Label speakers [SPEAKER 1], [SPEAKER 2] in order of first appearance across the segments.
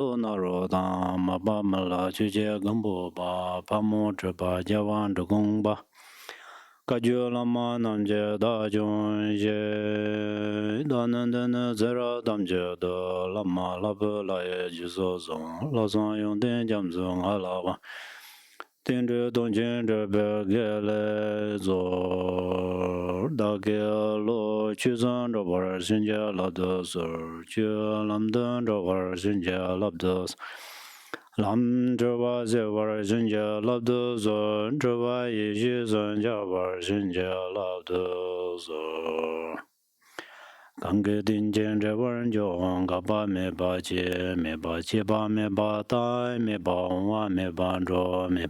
[SPEAKER 1] Naroda Mabamala Chuje Gampopa Pamotrapa Javan Rechungpa Kajulama Namje Dajun Je Danandana Zera Damje De Lama Labula Jizozon Lazon Yongden Jamzon Alava Tendre Donjen De Bergele Zor Dagelo Chuzan Robar Sinja Labdos Chulamdan Robar Sinja Labdos Lam Drava Zevar Sinja Labdos Drava Yizan Javar Sinja Labdos Gange Dinjen Revan Jong Gaba Me Ba Che Ba Me Ba Tai Me Ba Wa Me Ba Dro Me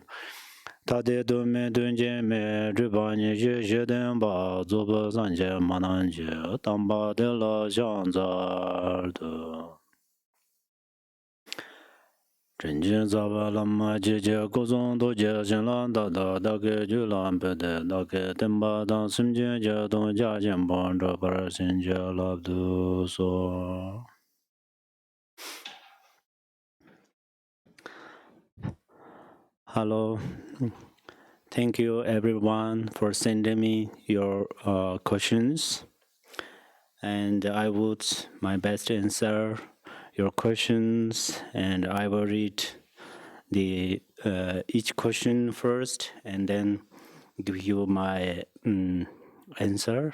[SPEAKER 1] Tade Do Me Dunje Me Ribanye Je Den Ba Zoba Sanje Mananje Tamba De La Janzar De Zhenjin Zaba Lama Jeje Gozon Doje Zhenlan Da Ge Julan Pede Ke Temba Dan Simjin Je Don Jia Jian Bon Zhe Bar Xin Je Lab Du So. Hello. Thank you everyone for sending me your questions, and I would my best to answer your questions, and I will read the each question first and then give you my answer.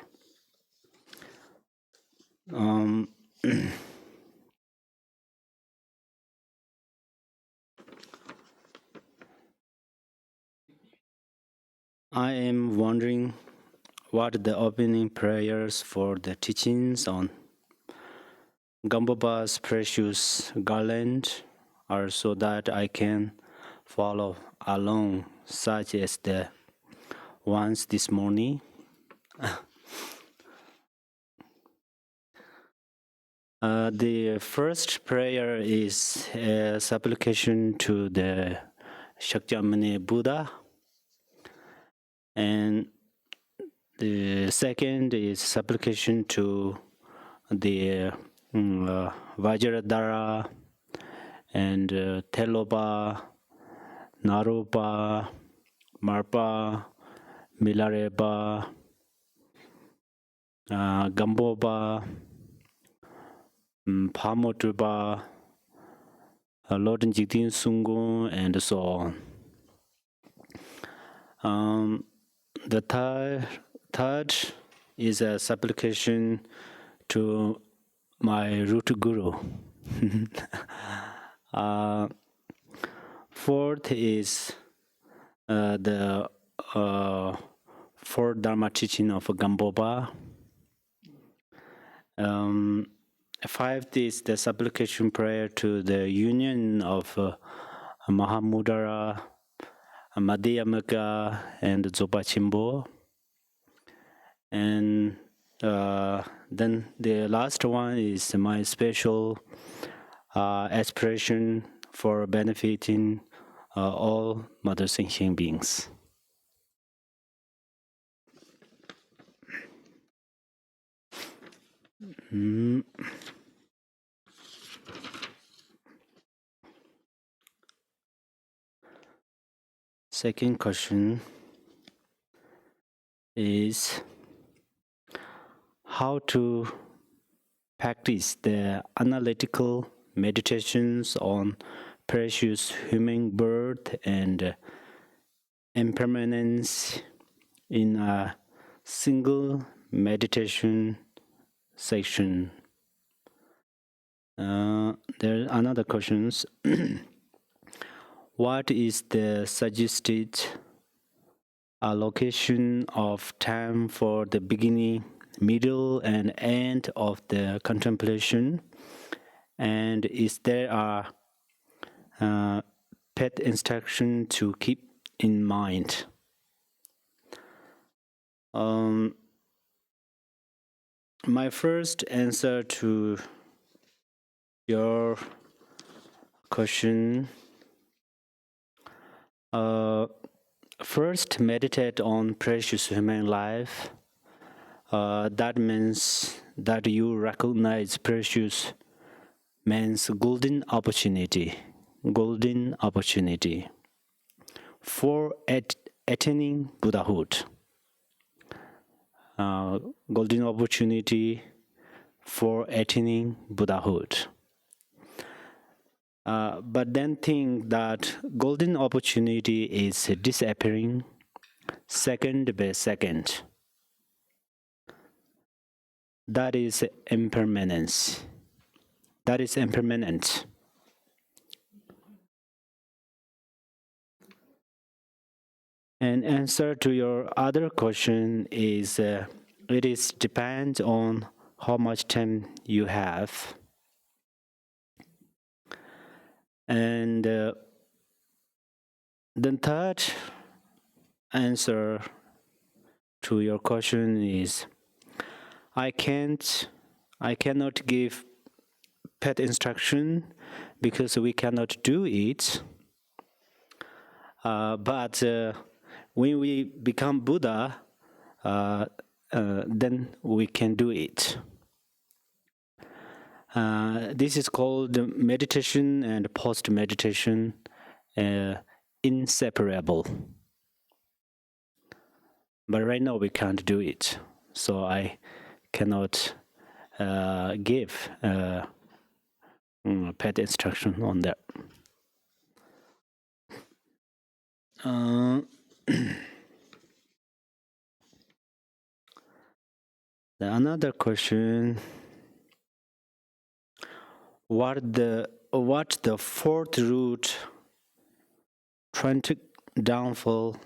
[SPEAKER 1] I am wondering what the opening prayers for the teachings on Gampopa's precious Garland are, so that I can follow along, such as the ones this morning. The first prayer is a supplication to the Shakyamuni Buddha, and the second is supplication to the Vajradhara and Telopa, Naropa, Marpa, Milarepa, Gampopa, Pamotupa, Lord Jigdin Sungun, and so on. The third is a supplication to my root guru. Fourth is the fourth Dharma teaching of Gampopa. Fifth is the supplication prayer to the union of Mahamudra, Madhyamaka, and Dzogpa. And then the last one is my special aspiration for benefiting all Mother Sentient beings. Second question is how to practice the analytical meditations on precious human birth and impermanence in a single meditation section. There are another questions. What is the suggested allocation of time for the beginning, middle, and end of the contemplation? And is there a pet instruction to keep in mind? My first answer to your question, first meditate on precious human life. That means that you recognize precious means golden opportunity for attaining Buddhahood. Golden opportunity for attaining Buddhahood. But then think that golden opportunity is disappearing second by second. That is impermanence. That is impermanent. And answer to your other question is it is depends on how much time you have. And the third answer to your question is I cannot give pet instruction because we cannot do it. But when we become Buddha, then we can do it. This is called meditation and post-meditation inseparable. But right now we can't do it, so I cannot give pet instruction on that. Another question: what the fourth root tragic downfall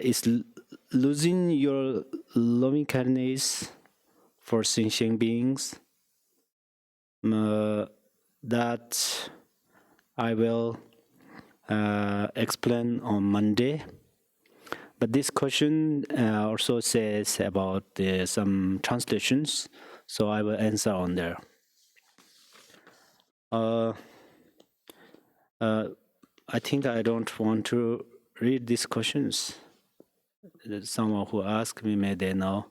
[SPEAKER 1] is losing your loving kindness for sentient beings. That I will explain on Monday. But this question also says about some translations, so I will answer on there. I think I don't want to read these questions. Someone who asked me, may they know.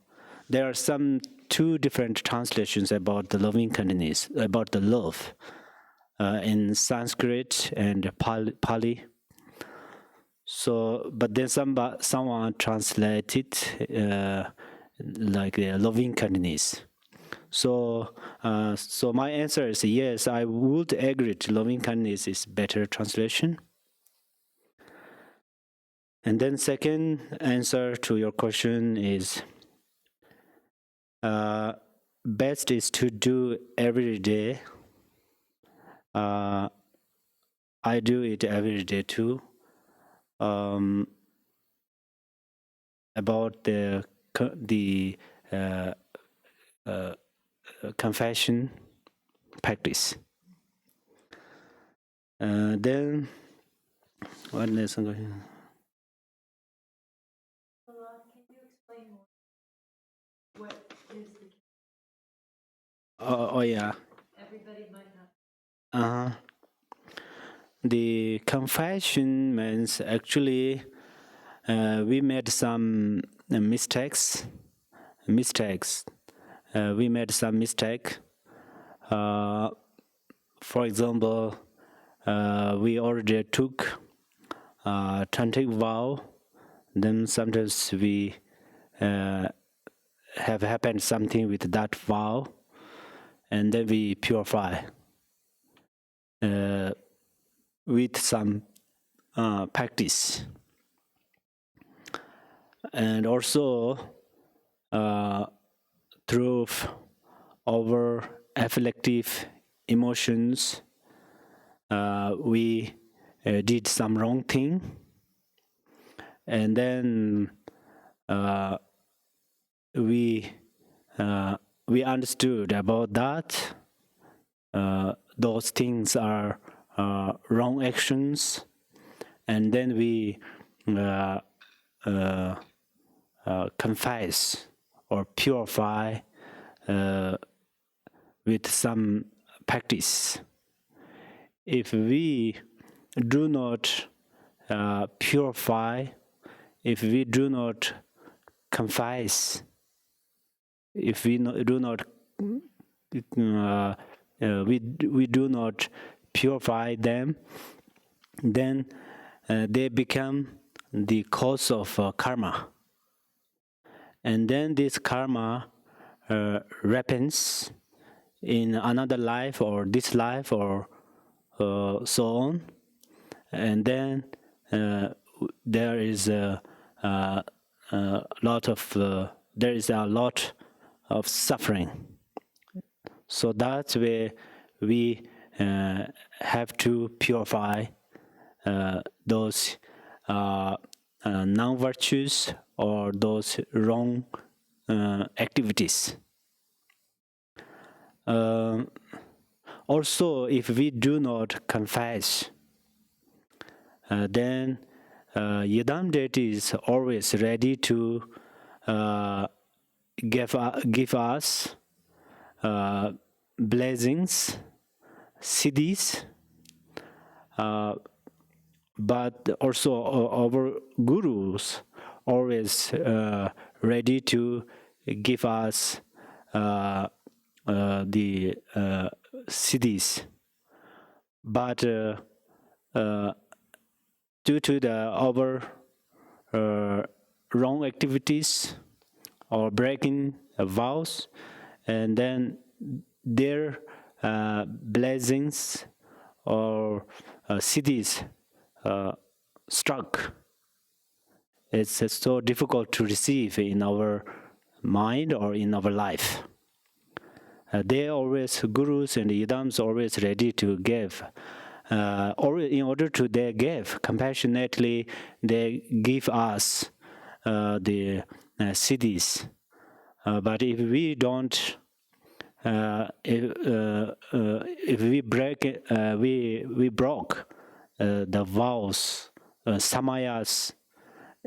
[SPEAKER 1] There are some two different translations about the loving kindness, about the love, in Sanskrit and Pali. So, but then someone translated like loving kindness. So, so my answer is yes. I would agree. Loving kindness is better translation. And then second answer to your question is best is to do every day. I do it every day too. About the confession practice. Then what lesson?
[SPEAKER 2] Can you explain more? What is the?
[SPEAKER 1] Oh yeah.
[SPEAKER 2] Everybody might
[SPEAKER 1] Uh-huh.
[SPEAKER 2] not.
[SPEAKER 1] The confession means actually we made some mistakes. We made some mistake. For example, we already took 20 vow. Then sometimes we have happened something with that vow, and then we purify with some practice. And also through our affective emotions, we did some wrong thing, and then we understood about that. Those things are wrong actions, and then we confess or purify with some practice. If we do not purify, if we do not confess, if we do not we do not purify them, then they become the cause of karma. And then this karma happens in another life or this life or so on. And then there is a lot of suffering. So that's where we have to purify those non-virtues or those wrong activities. Also, if we do not confess, then Yidam deity is always ready to give us blessings, siddhis, but also our gurus always ready to give us the siddhis. But due to our wrong activities or breaking vows, and then their blessings or siddhis struck. It's so difficult to receive in our mind or in our life. They always, gurus and yidams always ready to give. Or in order to they give compassionately, they give us the siddhis. But if we don't, if we break, we broke the vows, samayas,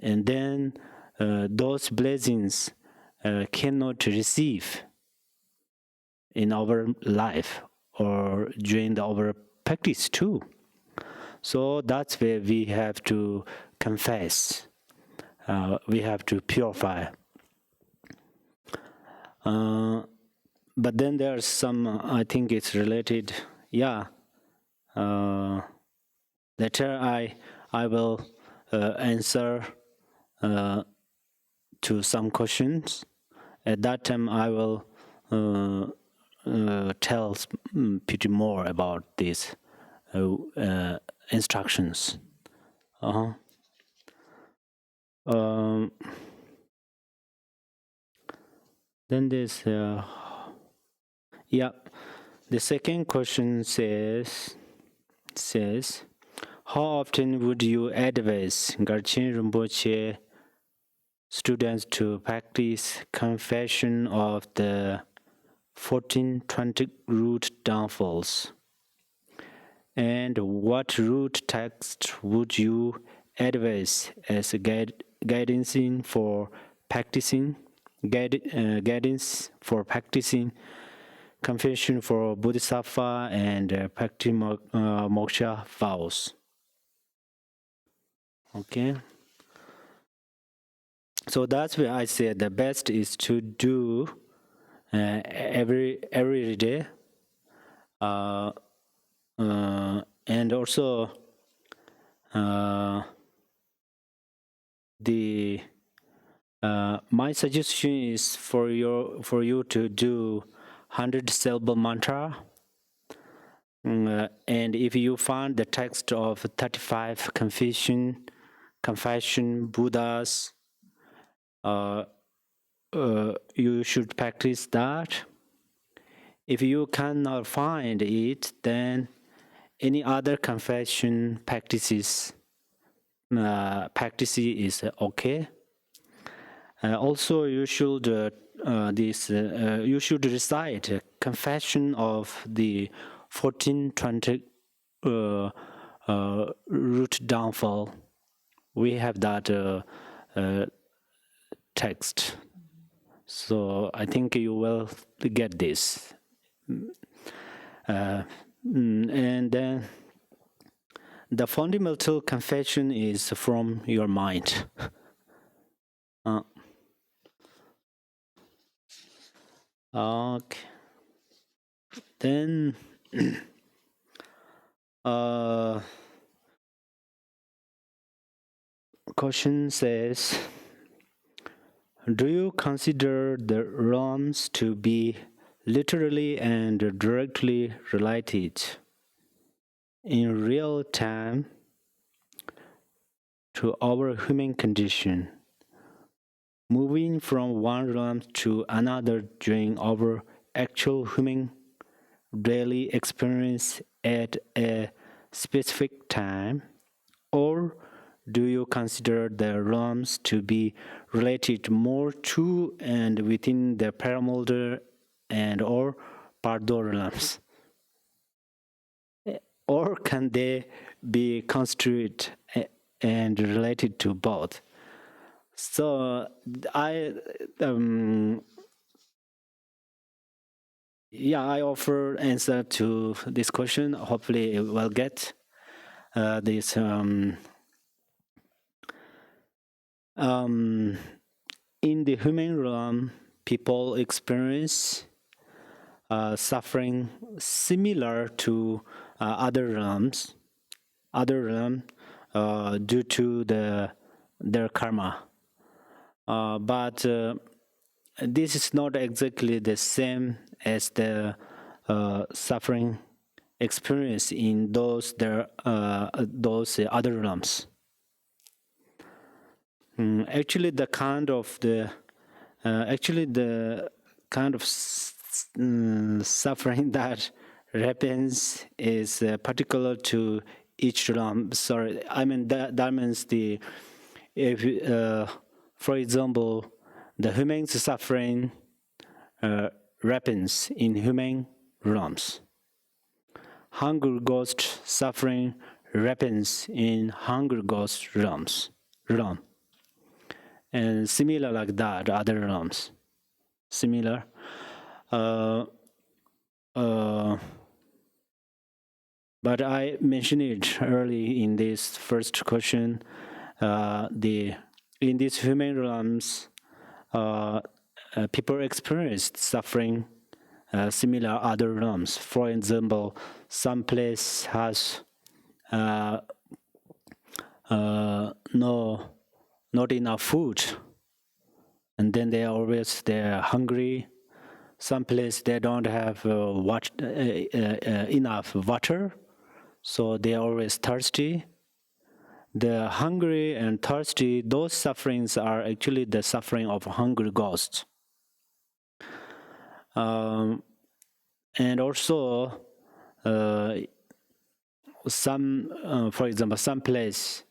[SPEAKER 1] and then those blessings cannot receive in our life or during our practice too. So that's where we have to confess. We have to purify. But then there's some, I think it's related. Yeah. Later I will answer to some questions. At that time I will tell pretty more about these instructions. Then this, yeah, the second question says, how often would you advise Garchen Rinpoche students to practice confession of the 1420 root downfalls? And what root text would you advise as a guidance for practicing confession for Bodhisattva and practice moksha vows? Okay. So that's why I said the best is to do every day, and also the my suggestion is for you to do 100 syllable mantra. And if you find the text of 35 confession Buddhas, you should practice that. If you cannot find it, then any other confession practices is okay. Also, you should you should recite confession of the 1420 root downfall. We have that text, so I think you will get this. And then the fundamental confession is from your mind. Okay. Then, uh, question says, do you consider the realms to be literally and directly related in real time to our human condition, moving from one realm to another during our actual human daily experience at a specific time? Or do you consider the realms to be related more to and within the paramilder and or pardo realms? Or can they be construed and related to both? So I I offer answer to this question. Hopefully it will get this in the human realm, people experience suffering similar to other realm due to their karma. But this is not exactly the same as the suffering experience in those other realms. Actually, the kind of suffering that happens is particular to each realm. Sorry, I mean that means if for example, the human suffering happens in human realms. Hunger ghost suffering happens in hunger ghost realm, and similar like that other realms. Similar. Uh, uh, but I mentioned it early in this first question. In these human realms, people experienced suffering similar other realms. For example, some place has no not enough food, and then they're hungry. Some place they don't have enough water, so they're always thirsty. The hungry and thirsty, those sufferings are actually the suffering of hungry ghosts. And also, for example, some place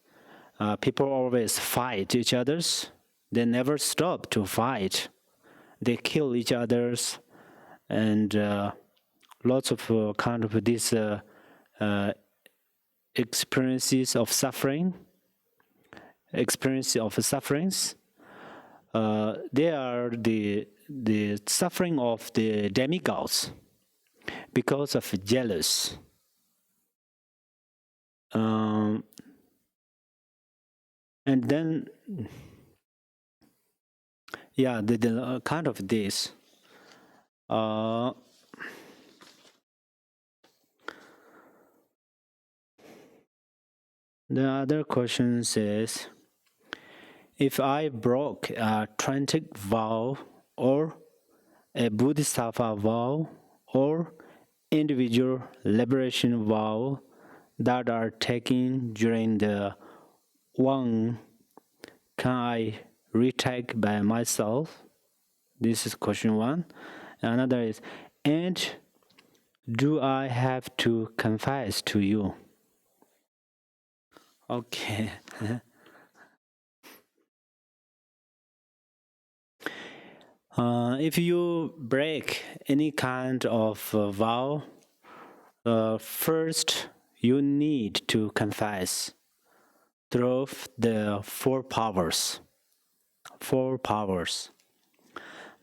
[SPEAKER 1] people always fight each others. They never stop to fight. They kill each others, and lots of kind of these experiences of suffering, experience of sufferings. They are the suffering of the demigods because of jealous. And then, the kind of this. The other question says, if I broke a Trantic vow or a Bodhisattva vow or individual liberation vow that are taken during the one, can I retake by myself? This is question one. Another is, and do I have to confess to you? Okay. If you break any kind of vow, first you need to confess through the four powers. Four powers.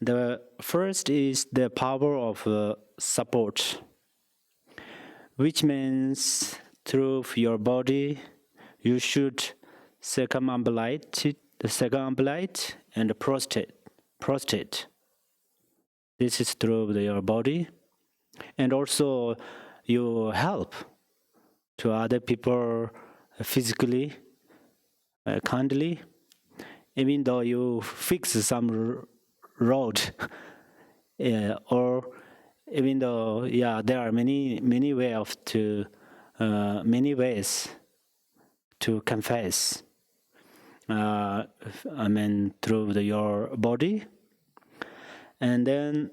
[SPEAKER 1] The first is the power of support, which means through your body you should circumambulate and prostate. This is through your body, and also you help to other people physically, kindly, even though you fix some road, or even though there are many ways to confess. Through your body, and then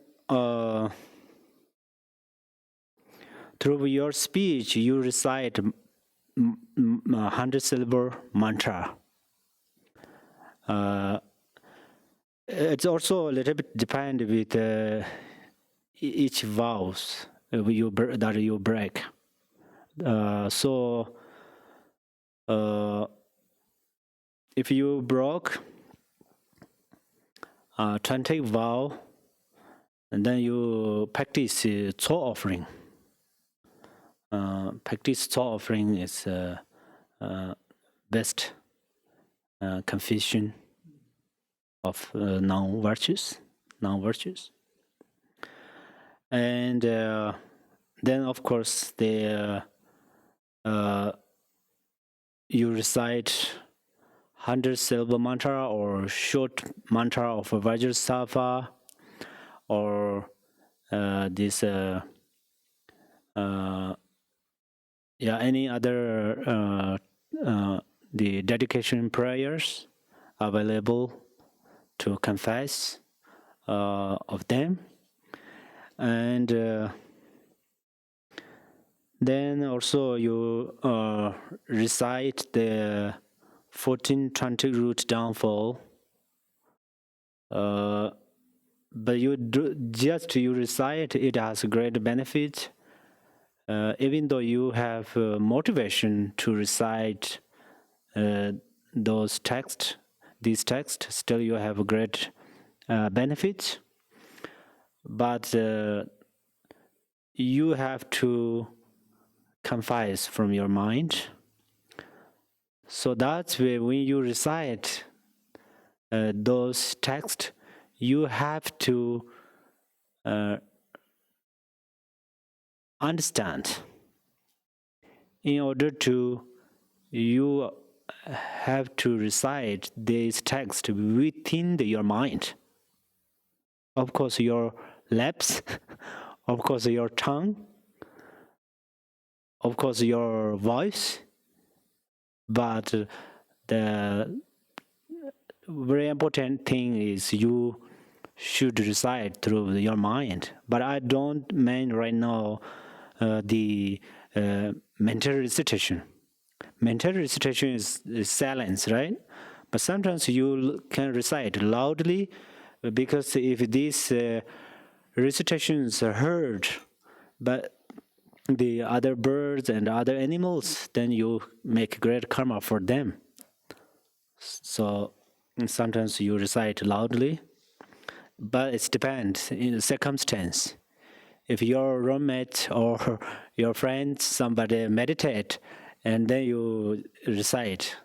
[SPEAKER 1] through your speech, you recite 100-syllable mantra. It's also a little bit depend with each vows that you break. So if you broke 20 vow, and then you practice Tso offering. Practice Tso offering is best confession of non-virtues. And then, of course, you recite 100-syllable mantra or short mantra of Vajrasattva, or any other the dedication prayers available to confess of them. And then also you recite the 1420 root downfall, but you recite it has great benefit. Even though you have motivation to recite these texts, still you have a great benefit. But you have to confess from your mind. So that's where when you recite those texts, you have to understand. In order to, you have to recite this text within your mind. Of course, your lips, of course, your tongue, of course, your voice, but the very important thing is you should recite through your mind. But I don't mean right now the mental recitation. Mental recitation is silence, right? But sometimes you can recite loudly, because if these recitations are heard by the other birds and other animals, then you make great karma for them. So sometimes you recite loudly, but it depends in the circumstance. If your roommate or your friend, somebody meditate, and then you recite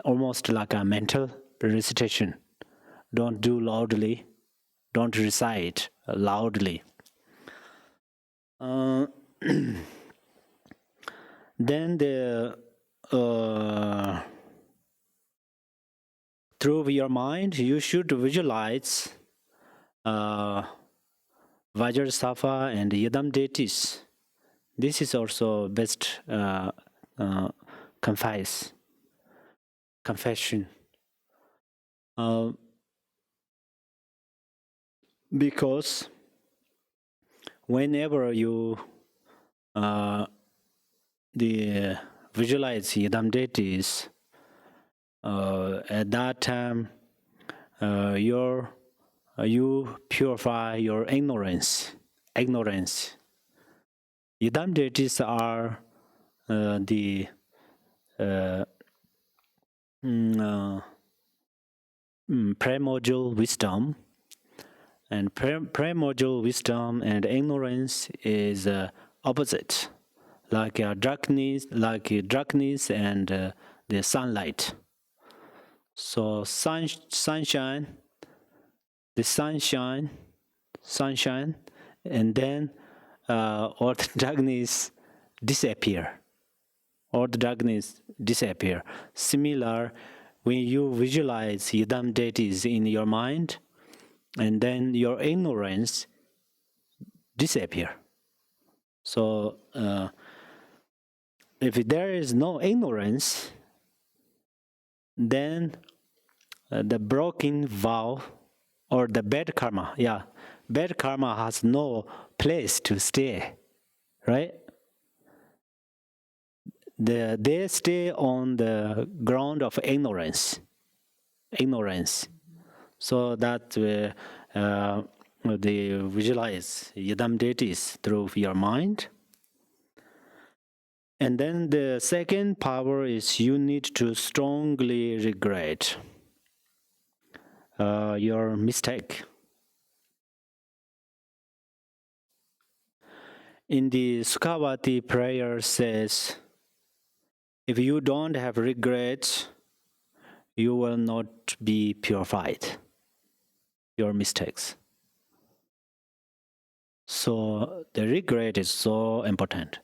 [SPEAKER 1] almost like a mental recitation. Don't do loudly. Don't recite loudly. Then through your mind, you should visualize Vajrasattva and Yidam deities. This is also best confession. Because whenever you visualize Yidam deities, at that time you purify your ignorance. Yidam deities are the primordial wisdom, and primordial wisdom and ignorance is opposite, like darkness and the sunlight. So sunshine the sunshine, and then all the darkness disappear. All the darkness disappear. Similar, when you visualize Yidam deities in your mind, and then your ignorance disappear. So if there is no ignorance, then the broken vow or the bad karma, bad karma has no place to stay, right? They stay on the ground of ignorance. So that they visualize Yidam deities through your mind. And then the second power is you need to strongly regret your mistake. In the Sukhavati prayer says, if you don't have regrets, you will not be purified. Your mistakes. So the regret is so important.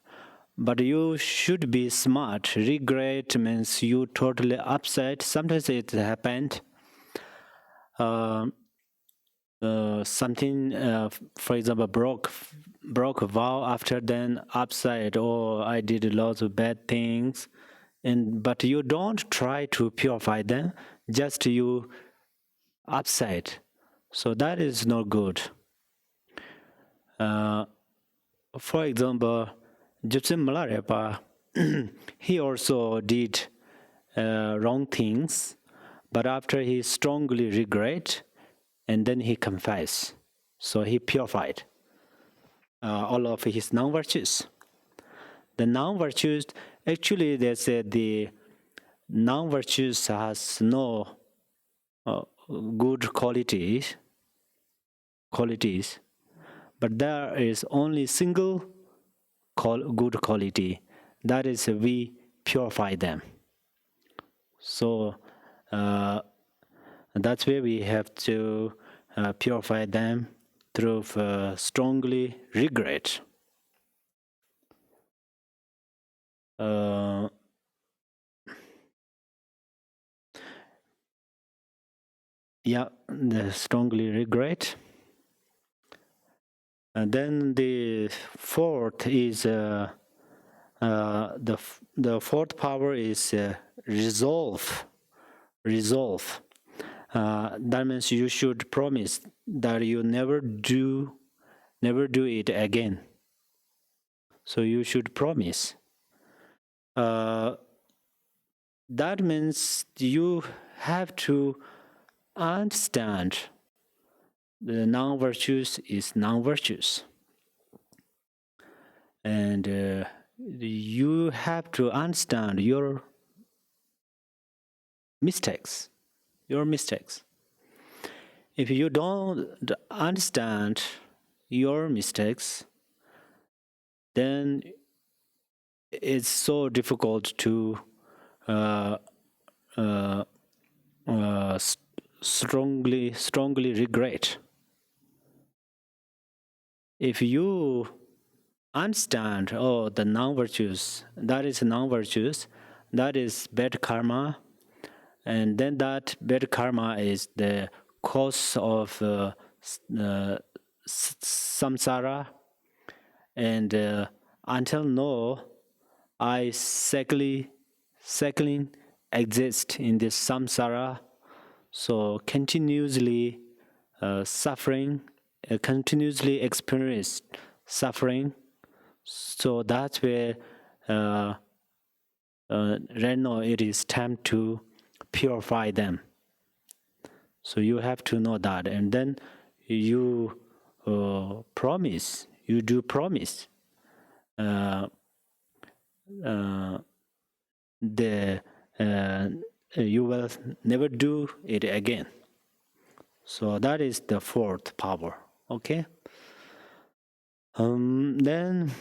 [SPEAKER 1] But you should be smart. Regret means you totally upset. Sometimes it happened. Something, for example, broke a vow after then upset. Oh, I did lots of bad things, but you don't try to purify them. Just you upset. So that is not good. For example, Gypsy Malarepa, he also did wrong things, but after he strongly regret, and then he confessed. So he purified all of his non-virtues. The non-virtues, actually they said the non-virtues has no good qualities, but there is only single good quality. That is we purify them. So that's where we have to purify them through strongly regret. The strongly regret. And then the fourth is the fourth power is resolve. That means you should promise that you never do it again. So you should promise. That means you have to understand the non-virtues is non-virtues. And you have to understand your mistakes. If you don't understand your mistakes, then it's so difficult to strongly regret. If you understand, the non-virtues, that is non-virtues, that is bad karma, and then that bad karma is the cause of samsara, and until now, I cycling exist in this samsara, so continuously suffering, continuously experience suffering. So that's where right now it is time to purify them. So you have to know that, and then you promise. You do promise. You will never do it again. So that is the fourth power. Okay. Then,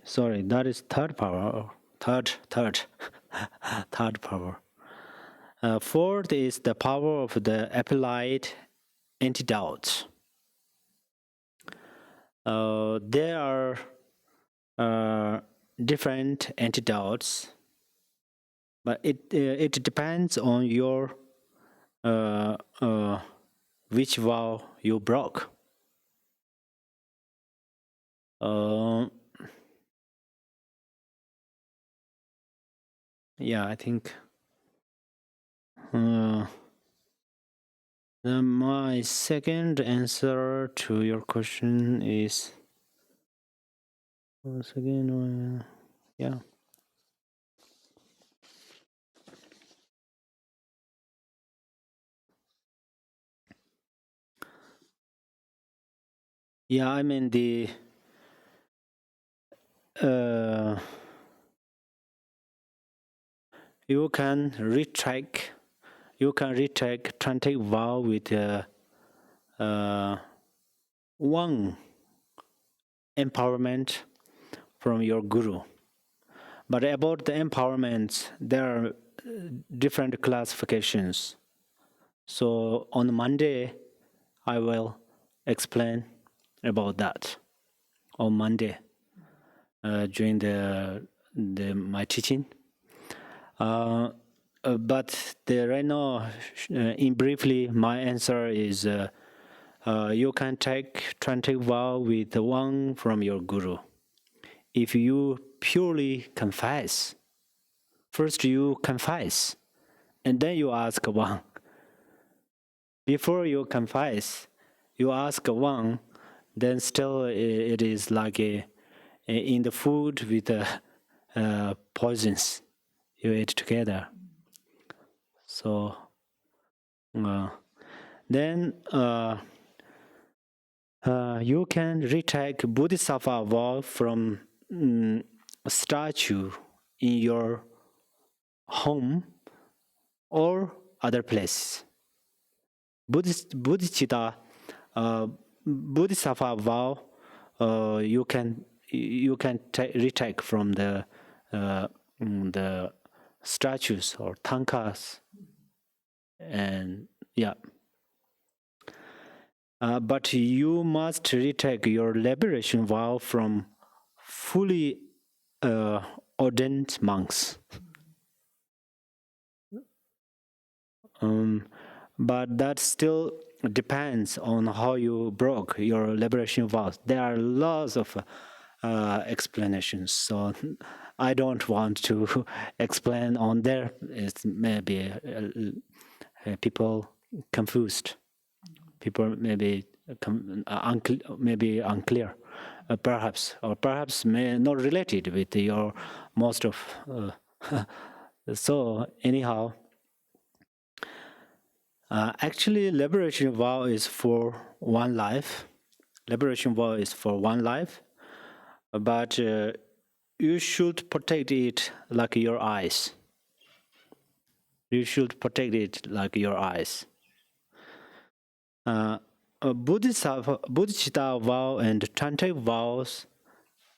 [SPEAKER 1] sorry, that is third power. Third power. Fourth is the power of the applied antidotes. There are different antidotes, but it depends on your which vow you broke. Yeah, I think my second answer to your question is once again, yeah. Yeah, I mean you can retake 20 vow with one empowerment from your guru. But about the empowerments, there are different classifications. So on Monday, I will explain about that on Monday during my teaching. But right now, in briefly, my answer is you can take 20 vow with one from your guru. If you purely confess, first you confess, and then you ask one. Before you confess, you ask one, then still it is like in the food with poisons you eat together. So then you can retake Bodhisattva vow from a statue in your home or other place. Bodhicitta, Bodhisattva vow, you can retake from the statues or tankas, and yeah. But you must retake your liberation vow from fully ordained monks. But that still depends on how you broke your liberation vows. There are lots of explanations, so I don't want to explain on there. It's maybe people confused. People maybe maybe unclear, perhaps, or perhaps may not related with your most of. So anyhow. Actually, liberation vow is for one life. Liberation vow is for one life, but you should protect it like your eyes. You should protect it like your eyes. Bodhisattva vow and Tantric vows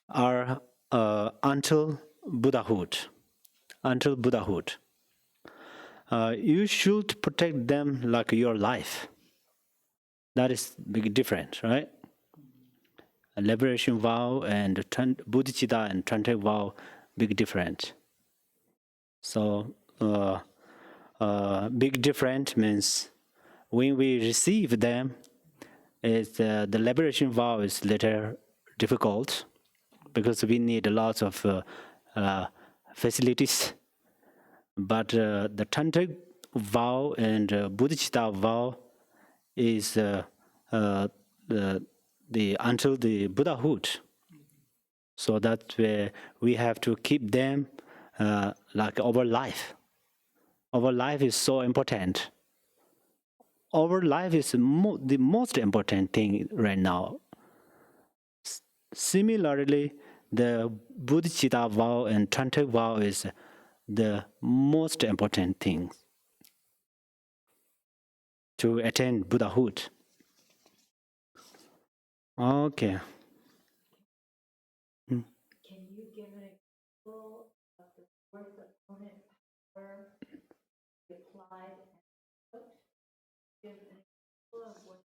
[SPEAKER 1] are until Buddhahood. Until Buddhahood. You should protect them like your life. That is big difference, right? A liberation vow and bodhicitta and tantric vow, big difference. So big difference means when we receive them, the liberation vow is little difficult because we need a lot of facilities. But the tantric vow and bodhicitta vow is the until the Buddhahood. So that we have to keep them like our life. Our life is so important. Our life is the most important thing right now. Similarly, the Bodhicitta vow and Tantric vow is the most important thing to attain Buddhahood. Okay.
[SPEAKER 2] Can you give an example of the fourth opponent power applied applied antidote? Give an example of what.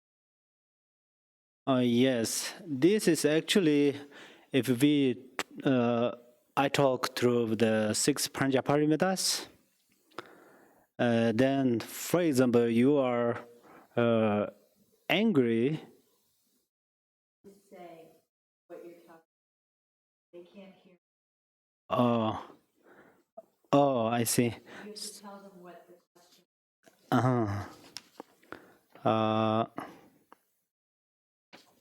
[SPEAKER 1] Yes, this is actually, if we, I talk through the six Pranjaparimitas, then, for example, you are angry.
[SPEAKER 2] To say what you're talking about. They can't hear.
[SPEAKER 1] Oh, oh, I see.
[SPEAKER 2] You have to tell them what the question is.
[SPEAKER 1] Uh-huh.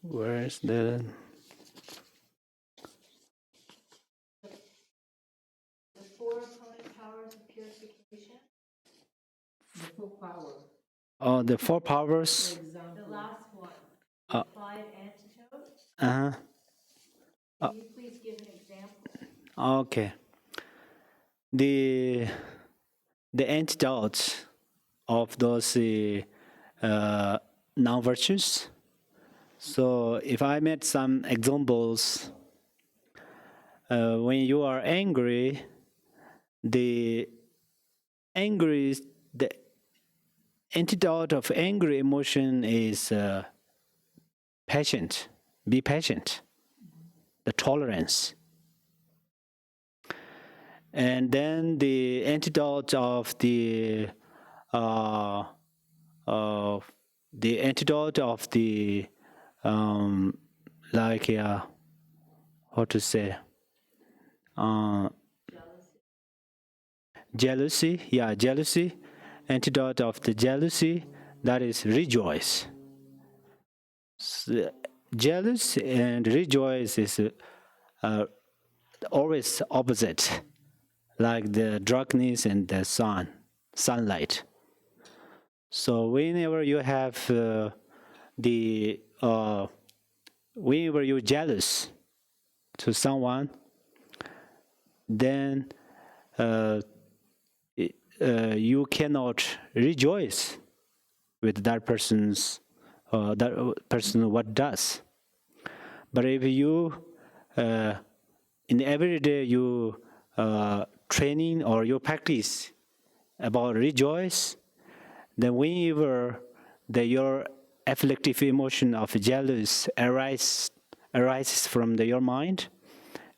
[SPEAKER 1] Where's the...
[SPEAKER 2] The four opponent powers of purification.
[SPEAKER 3] The full power.
[SPEAKER 1] Oh, the four powers.
[SPEAKER 3] For example.
[SPEAKER 2] The last one, the applied antidote.
[SPEAKER 1] Uh-huh.
[SPEAKER 2] Can you please give an example?
[SPEAKER 1] Okay. The antidotes of those non-virtues. So if I made some examples, when you are angry, the antidote of angry emotion is patient. Be patient. The tolerance. And then the antidote of the like how to say, jealousy. Yeah, jealousy. Antidote of the jealousy, that is rejoice. Jealous and rejoice is always opposite, like the darkness and the sunlight. So whenever you have whenever you're jealous to someone, then you cannot rejoice with that person what does. But if you in every day you training or you practice about rejoice, then whenever your afflictive emotion of jealous arises from your mind,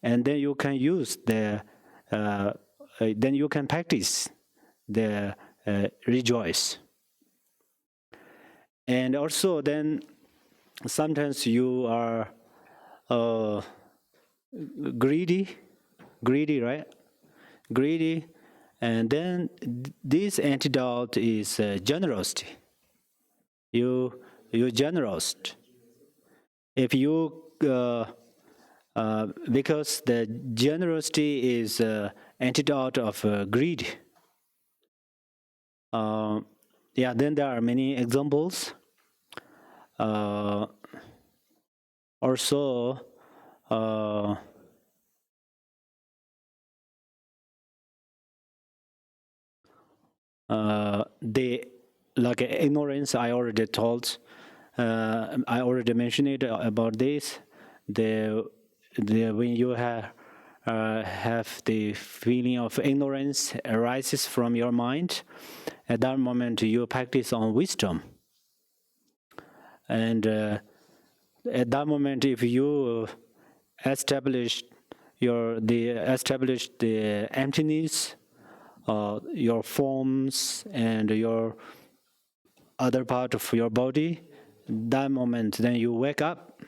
[SPEAKER 1] and then you can use then you can practice the rejoice. And also then sometimes you are greedy, right? Greedy. And then this antidote is generosity. You're generous. If you because the generosity is antidote of greed. Yeah, then there are many examples. Also, the like ignorance. I already told. I already mentioned it about this. When you have the feeling of ignorance arises from your mind, at that moment you practice on wisdom. And at that moment, if you establish the emptiness, your forms and your other part of your body, that moment then you wake up.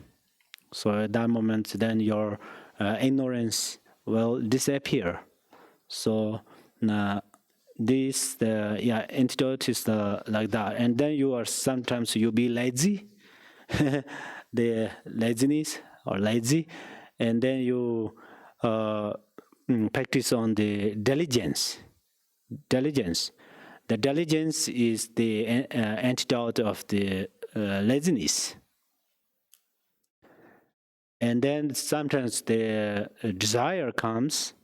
[SPEAKER 1] So at that moment then your ignorance will disappear. So antidote is like that. And then you are sometimes you be lazy, the laziness or lazy, and then you practice on the diligence. The diligence is the antidote of the laziness. And then sometimes the desire comes,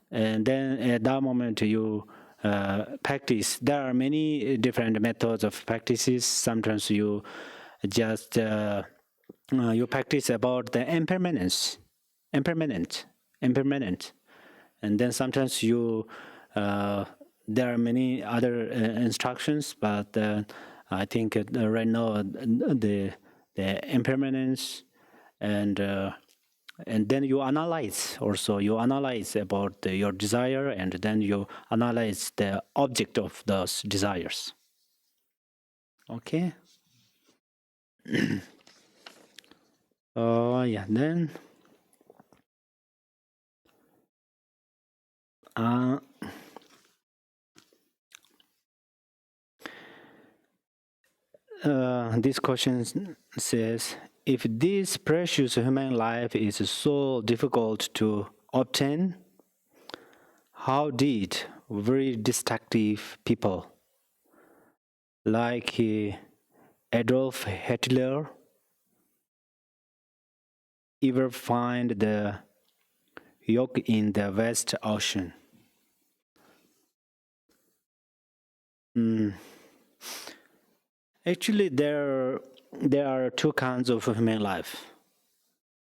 [SPEAKER 1] and then at that moment you practice. There are many different methods of practices. Sometimes you just you practice about the impermanent, and then sometimes you there are many other instructions, but I think right now the impermanence and then you analyze also. You analyze about your desire, and then you analyze the object of those desires. Okay. Yeah. Then this question says, if this precious human life is so difficult to obtain, how did very destructive people like Adolf Hitler ever find the yoke in the West Ocean? Actually, there are two kinds of human life.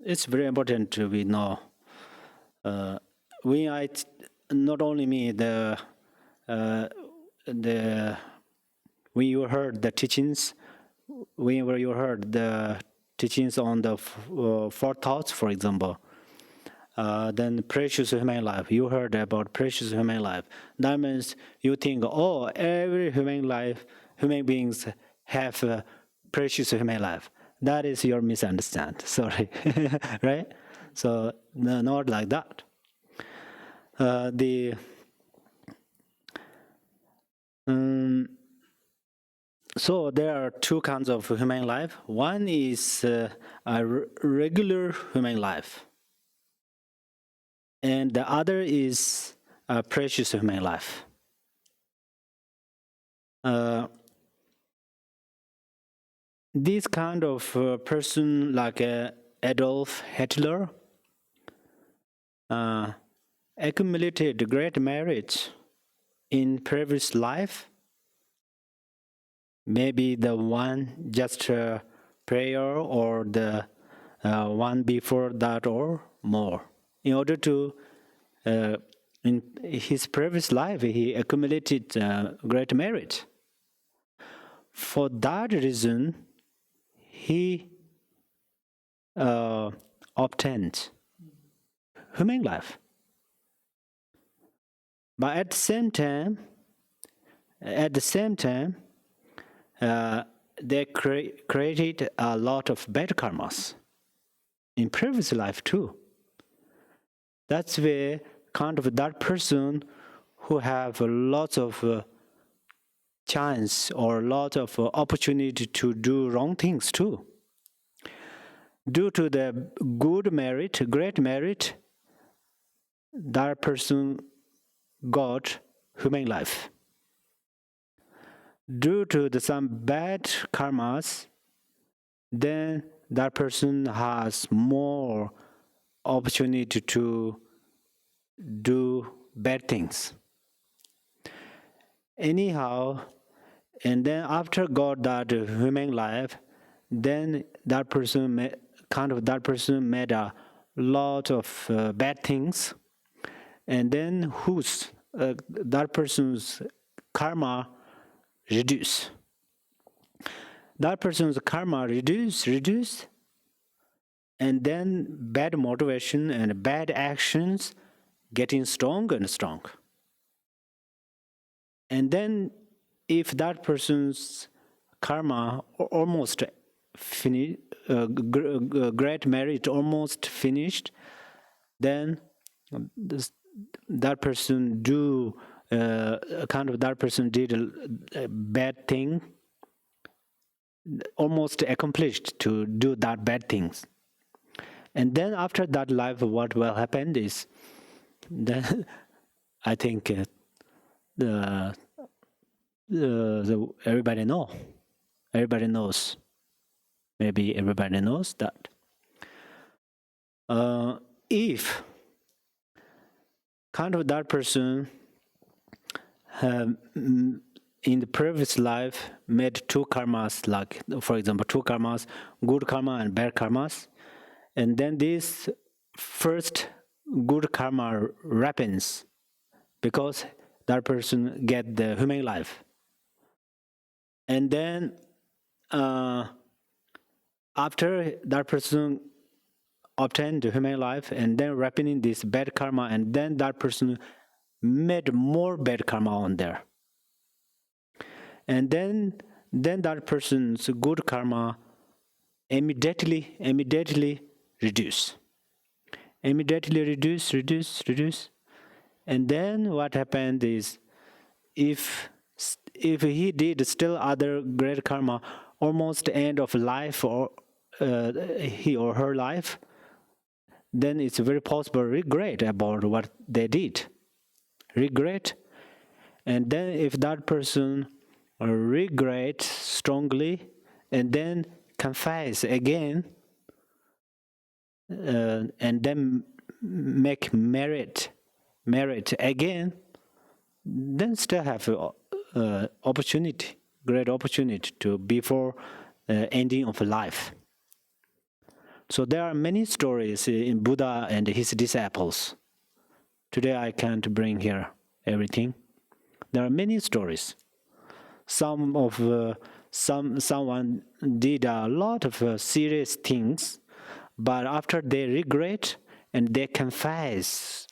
[SPEAKER 1] It's very important we know. Not only me, when you heard the teachings, whenever you heard the teachings on the four thoughts, for example, then precious human life, you heard about precious human life. That means you think, oh, every human beings have a precious human life. That is your misunderstand. Sorry, right? So no, not like that. So there are two kinds of human life. One is a regular human life, and the other is a precious human life. This kind of person, like Adolf Hitler, accumulated great merit in previous life. Maybe the one just prayer, or the one before that, or more. In order to, in his previous life, he accumulated great merit. For that reason, he obtained human life. But at the same time, they created a lot of bad karmas in previous life too. That's where kind of that person who have lots of chance or a lot of opportunity to do wrong things too. Due to the good merit, great merit, that person got human life. Due to some bad karmas, then that person has more opportunity to do bad things. Anyhow, and then after got that human life, then that person made a lot of bad things, and then that person's karma reduce. That person's karma reduce, and then bad motivation and bad actions getting strong and strong. And then if that person's karma almost finished, great merit almost finished, then that person did a bad thing, almost accomplished to do that bad things. And then after that life, what will happen is, then I think everybody knows. Maybe everybody knows that. If kind of that person in the previous life made two karmas, like for example, two karmas, good karma and bad karmas, and then this first good karma happens because that person get the human life. And then after that person obtained the human life and then repeating this bad karma, and then that person made more bad karma on there. And then that person's good karma immediately reduce. Immediately reduce. And then what happened is, if he did still other great karma, almost end of life, or he or her life, then it's very possible regret about what they did. Regret. And then if that person regret strongly and then confess again, and then make merit again, then still have opportunity, great opportunity to before ending of life. So there are many stories in Buddha and his disciples. Today I can't bring here everything. There are many stories. Someone did a lot of serious things, but after they regret and they confess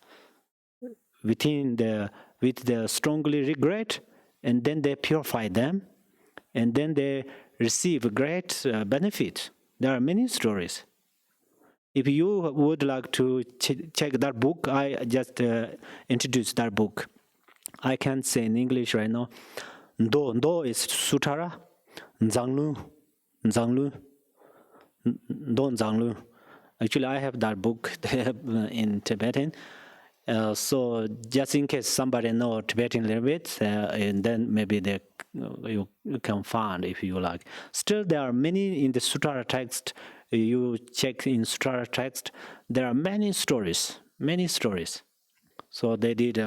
[SPEAKER 1] with the strongly regret, and then they purify them, and then they receive great benefit. There are many stories. If you would like to check that book, I just introduced that book. I can't say in English right now. Ndo is Sutara, Nzanglu. Actually, I have that book in Tibetan. So just in case somebody know Tibetan a little bit, and then maybe you can find if you like. Still, there are many in the Sutara text. You check in Sutara text, there are many stories. So they did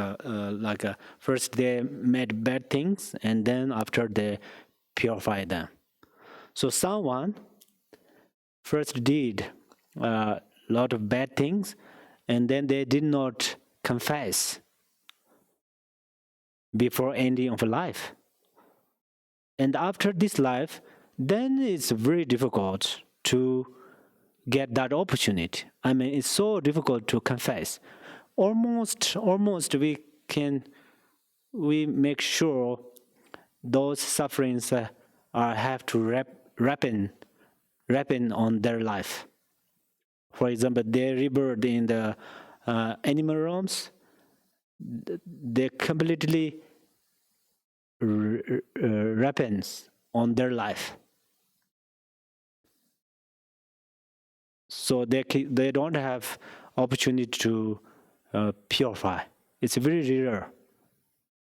[SPEAKER 1] first they made bad things, and then after they purified them. So someone first did a lot of bad things, and then they did not confess before ending of life. And after this life, then it's very difficult to get that opportunity. I mean, it's so difficult to confess. Almost we make sure those sufferings have to ripen on their life. For example, they rebirth in the animal realms. They completely ripens on their life. So they don't have opportunity to purify. It's very rare,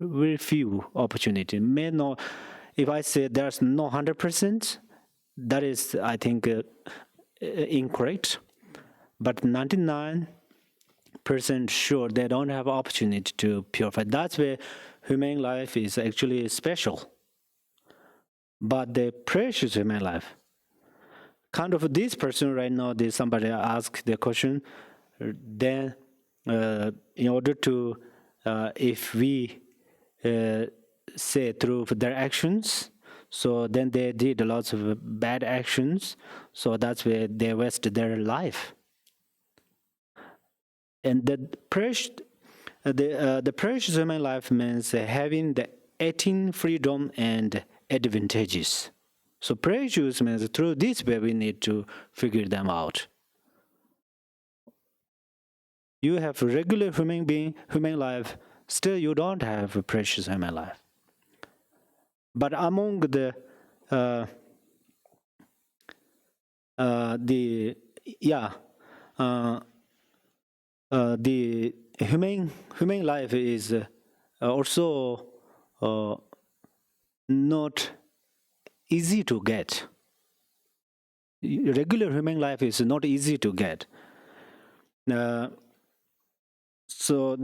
[SPEAKER 1] very few opportunity. May not. If I say there's no 100%, that is, I think, incorrect. But 99% sure they don't have opportunity to purify. That's where human life is actually special. But the precious human life, kind of this person right now, somebody asked the question, then in order to, if we say through their actions, so then they did lots of bad actions, so that's where they wasted their life. And the precious human life means having the 18 freedom and advantages. So precious means through this way we need to figure them out. You have a regular human life, still you don't have a precious human life. But among the human life is also not easy to get. Regular human life is not easy to get. So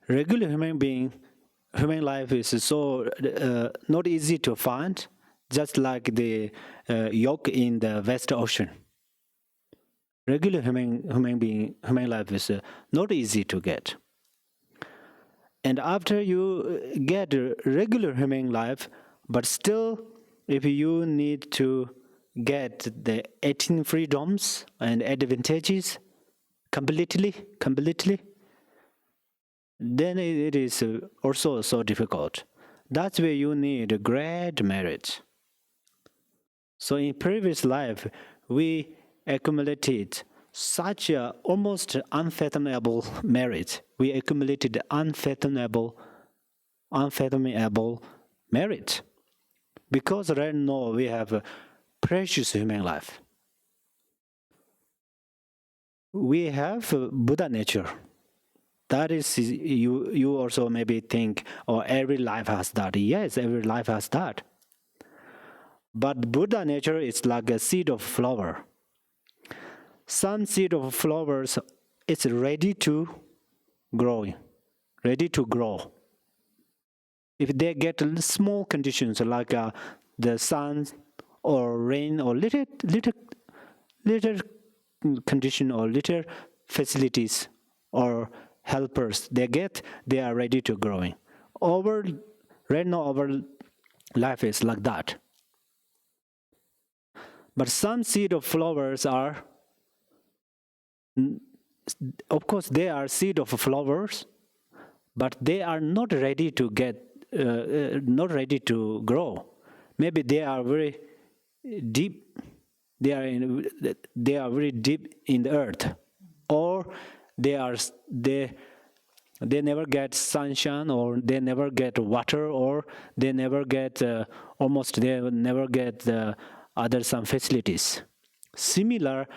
[SPEAKER 1] regular human life is so not easy to find, just like the yolk in the vast ocean. Regular human life is not easy to get. And after you get a regular human life, but still, if you need to get the 18 freedoms and advantages completely, then it is also so difficult. That's where you need great merit. So in previous life, we accumulated such a almost unfathomable merit. We accumulated unfathomable merit. Because right now we have a precious human life. We have Buddha nature. That is, you also maybe think, oh, every life has that. Yes, every life has that. But Buddha nature is like a seed of flower. Some seed of flowers is ready to grow. If they get small conditions like the sun or rain or little condition or little facilities or helpers they are ready to growing. Right now our life is like that. But some seed of flowers are, of course, they are seed of flowers, but they are not ready to not ready to grow. Maybe they are very deep. They are very deep in the earth, or they never get sunshine, or they never get water, or they never get they never get other some facilities. Similar,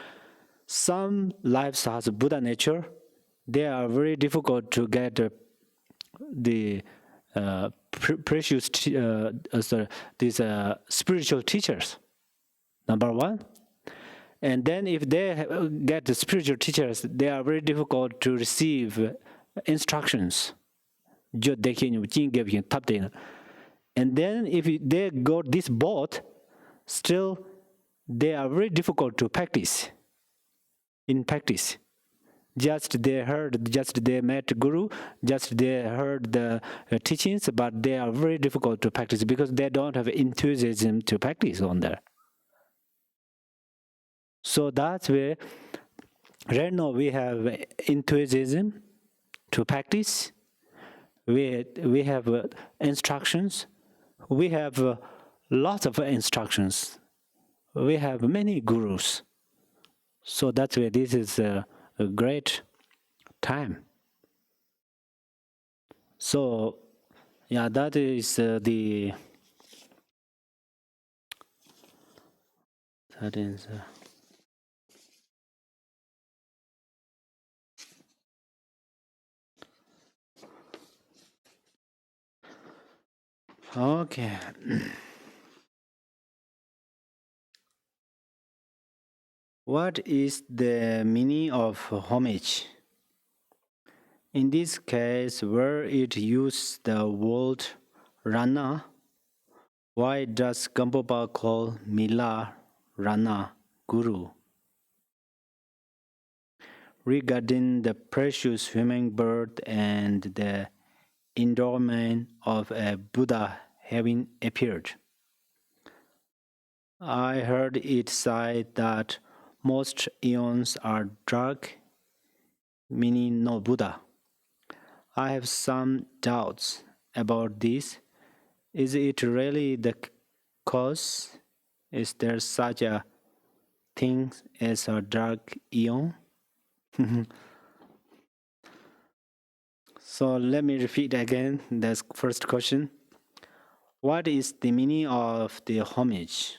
[SPEAKER 1] some lives has Buddha nature. They are very difficult to get the precious these spiritual teachers. Number one. And then if they get the spiritual teachers, they are very difficult to receive instructions. And then if they got this both, still they are very difficult to practice. In practice, just they met guru, just they heard the teachings, but they are very difficult to practice because they don't have enthusiasm to practice on there. So that's where right now we have enthusiasm to practice. We have instructions. We have lots of instructions. We have many gurus. So that's where this is a great time. So, yeah, that is the. That is. Okay. What is the meaning of homage? In this case, where it uses the word Rana, why does Gampopa call Mila Rana Guru? Regarding the precious hummingbird and the endowment of a Buddha having appeared, I heard it said that most eons are dark, meaning no Buddha. I have some doubts about this. Is it really the cause? Is there such a thing as a dark eon? So let me repeat again the first question. What is the meaning of the homage?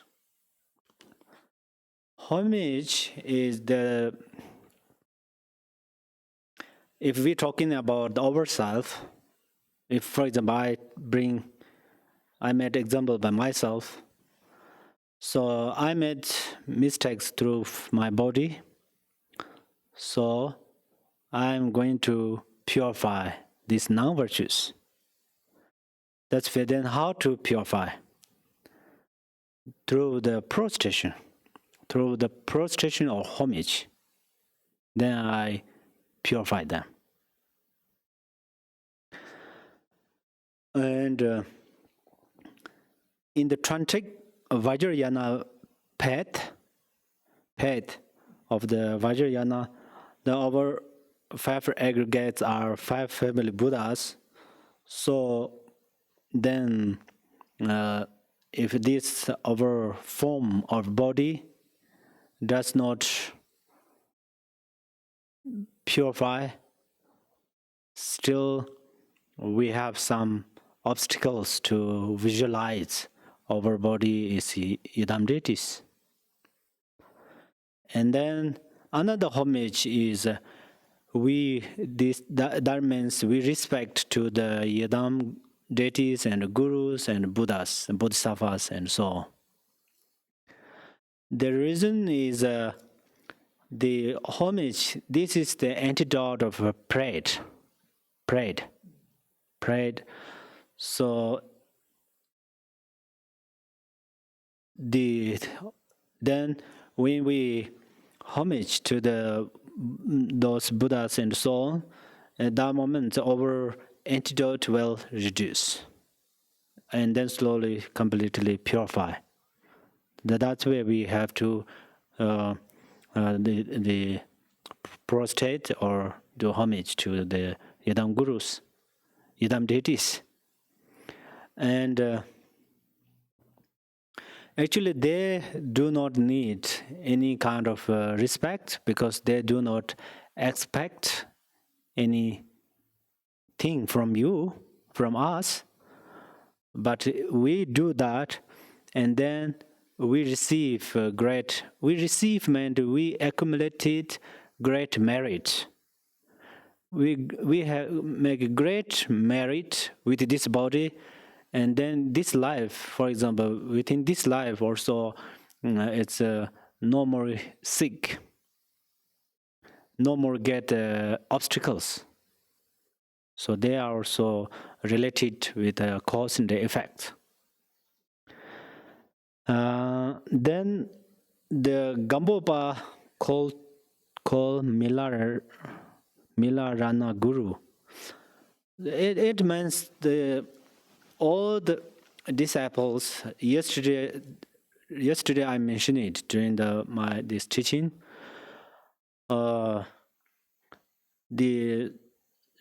[SPEAKER 1] Homage is the, if we're talking about ourselves, if for example I made example by myself, so I made mistakes through my body, so I'm going to purify these non-virtues. That's fair. Then how to purify? through the prostration or homage. Then I purify them. And in the Tantric Vajrayana path of the Vajrayana, our 5 aggregates are 5 family Buddhas. So then, if this our form of body does not purify, still we have some obstacles to visualize our body is Yidam deities. And then another homage is that means we respect to the Yidam deities and gurus and Buddhas, and Bodhisattvas, and so on. The reason is the homage. This is the antidote of pride. So then when we homage to those Buddhas and so on, at that moment our antidote will reduce, and then slowly, completely purify. That's where we have to the prostrate or do homage to the Yidam gurus, Yidam deities, and actually they do not need any kind of respect because they do not expect anything from you, from us. But we do that, and then we receive we accumulated great merit. We have make great merit with this body, and then this life, for example, within this life also, it's no more sick, no more get obstacles. So they are also related with the cause and the effect. Then the Gampopa called Milarana Guru. It means all the disciples. Yesterday I mentioned it during this teaching. The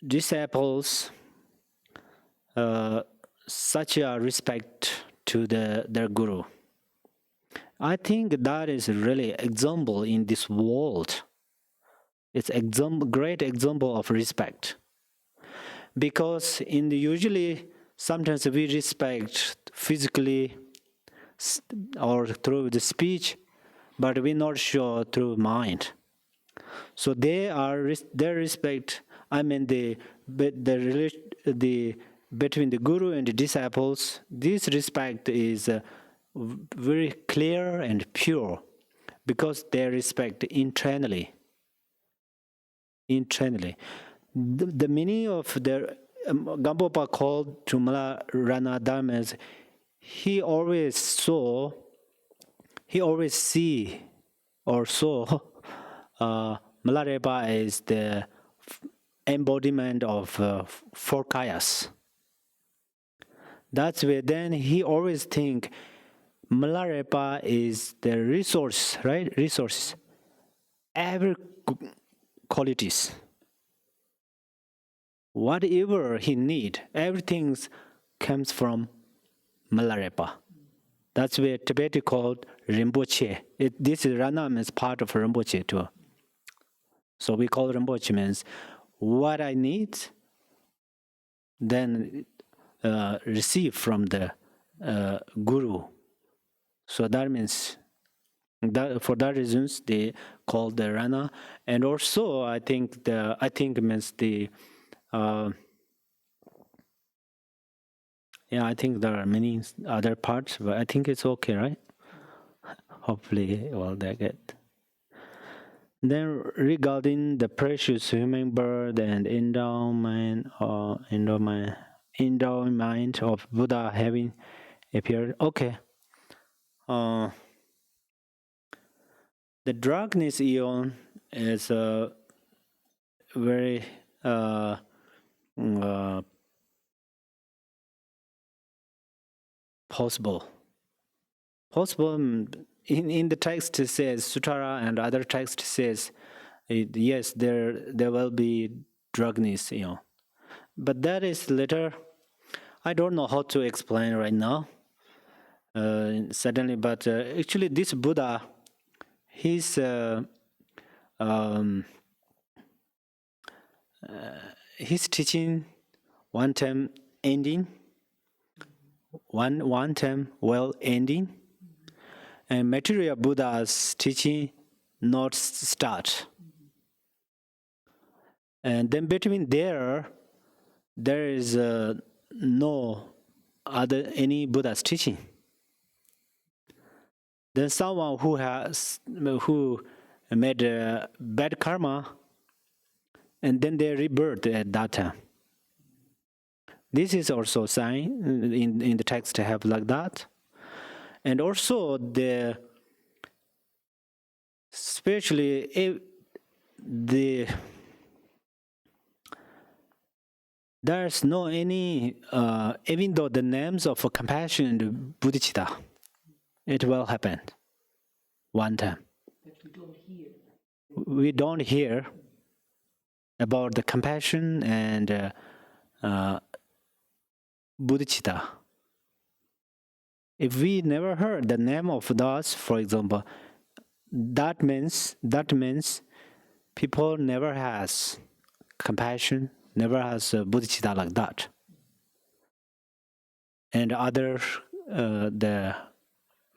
[SPEAKER 1] disciples such a respect to their guru. I think that is really example in this world. It's great example of respect. Because usually sometimes we respect physically or through the speech, but we're not sure through mind. So their respect. I mean the between the guru and the disciples. This respect is very clear and pure, because they respect internally. The meaning of the Gampopa called Tumala Rana Dharmas, he always see or saw Malarepa is the embodiment of 4 kayas. That's where then he always think Malarepa is the resource, right? Resources, every qualities. Whatever he need, everything comes from Malarepa. That's where Tibet called Rinpoche. This is Rana means part of Rinpoche too. So we call Rinpoche means what I need, then receive from the guru. So that means that for that reasons they call the Rana, and also I think means the I think there are many other parts, but I think it's okay, right? Hopefully, well, they get. Then regarding the precious human birth and endowment of Buddha having appeared, okay. the darkness eon is very possible. In the text it says Sutara and other text says yes there will be darkness but that is later. I don't know how to explain right now suddenly, but actually this Buddha, his teaching one time ending, one time well ending, and material Buddha's teaching not start. And then between there is no other any Buddha's teaching. Then someone who made bad karma, and then they rebirth at that time. This is also a sign in the text to have like that. And also spiritually there's no any even though the names of compassion and bodhicitta, it will happen one time.
[SPEAKER 3] But we don't hear.
[SPEAKER 1] We don't hear about the compassion and bodhicitta. If we never heard the name of those, for example, that means people never has compassion, never has bodhicitta like that, and other the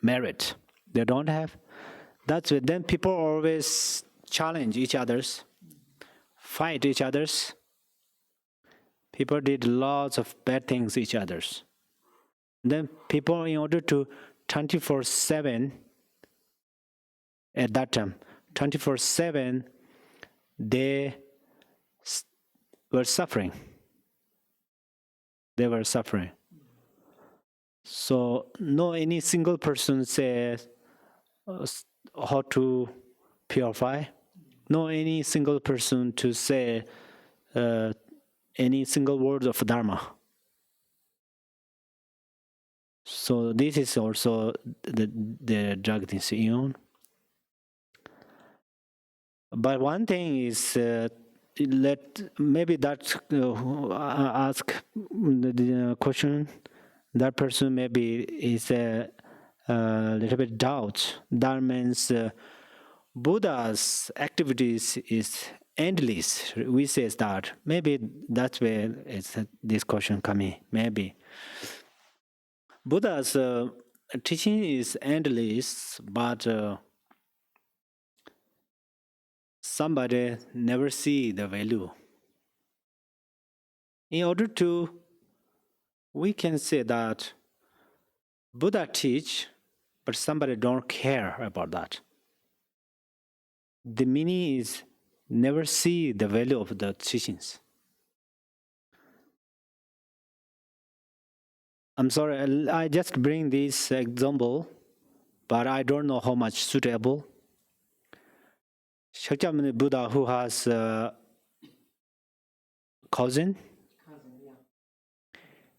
[SPEAKER 1] merit they don't have. That's why then people always challenge each others, fight each others. People did lots of bad things each others. Then people, in order to 24/7 at that time, 24/7, they were suffering. They were suffering. So no any single person says how to purify. No any single person to say any single word of Dharma. So this is also the darkness eon. But one thing is maybe that ask the question. That person maybe is a little bit doubt. That means Buddha's activities is endless. We say that maybe that's where it's this question coming. Maybe Buddha's teaching is endless, but somebody never see the value. In order to, we can say that Buddha teach, but somebody don't care about that. The meaning is never see the value of the teachings. I'm sorry, I just bring this example, but I don't know how much suitable. Shakyamuni Buddha, who has a cousin,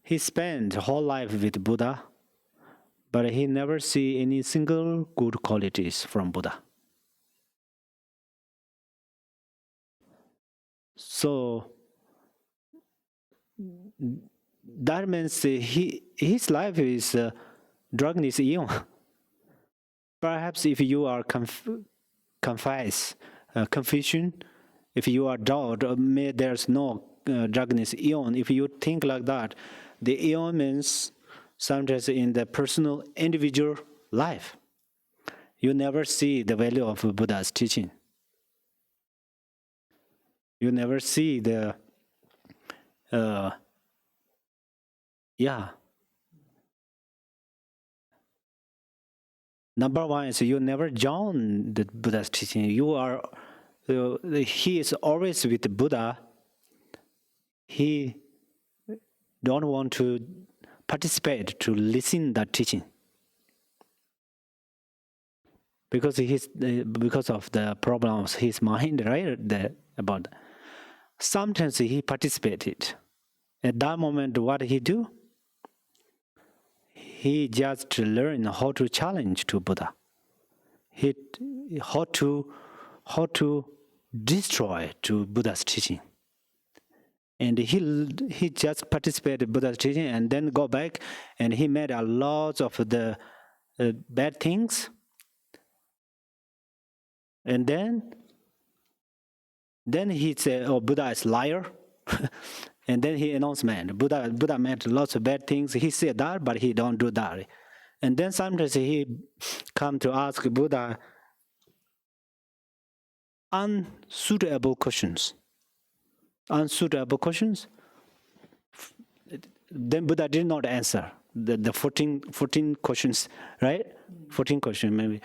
[SPEAKER 1] he spent whole life with Buddha, but he never see any single good qualities from Buddha. So that means his life is darkness eon. Perhaps if you are confusion, if you are doubt, there's no darkness eon. If you think like that, the eon means sometimes in the personal individual life, you never see the value of Buddha's teaching. You never see the Number one is you never join the Buddha's teaching. He is always with the Buddha. He don't want to participate to listen that teaching. because because of the problems his mind, right? About sometimes he participated. At that moment, what he do? He just learned how to challenge to Buddha. He how to destroy to Buddha's teaching. And he just participated Buddha's teaching and then go back and he made a lot of the bad things. And then he said, "Oh, Buddha is liar." And then he announced, "Man, Buddha made lots of bad things. He said that, but he don't do that." And then sometimes he come to ask Buddha unsuitable questions. Then Buddha did not answer the 14 questions, right? 14 questions maybe.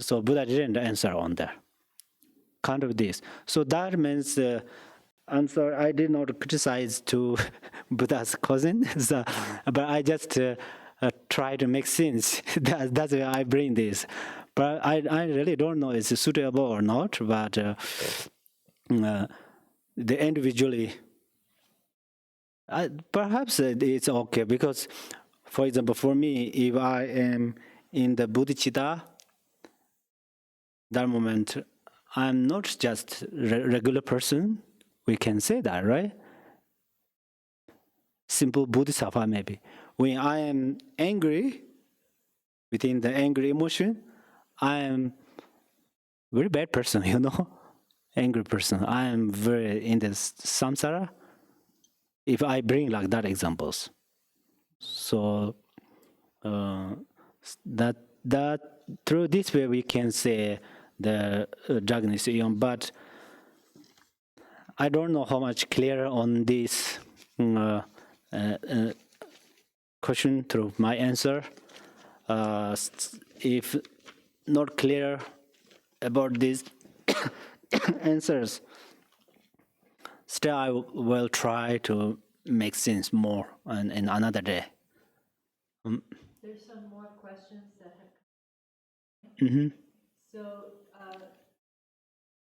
[SPEAKER 1] So Buddha didn't answer on that. Kind of this. So that means, I'm sorry, I did not criticize to Buddha's cousin, so, but I just try to make sense. That's why I bring this. But I really don't know if it's suitable or not, but the individually, perhaps it's okay because, for example, for me, if I am in the bodhicitta, that moment, I'm not just regular person. We can say that, right? Simple bodhisattva maybe. When I am angry, within the angry emotion, I am very bad person, angry person. I am very in the samsara. If I bring like that examples, so that through this way we can say the darkness eon, but I don't know how much clear on this question through my answer. If not clear about these answers, still I will try to make sense more in another day.
[SPEAKER 2] There's some more questions that have come.
[SPEAKER 1] Mm-hmm.
[SPEAKER 2] So,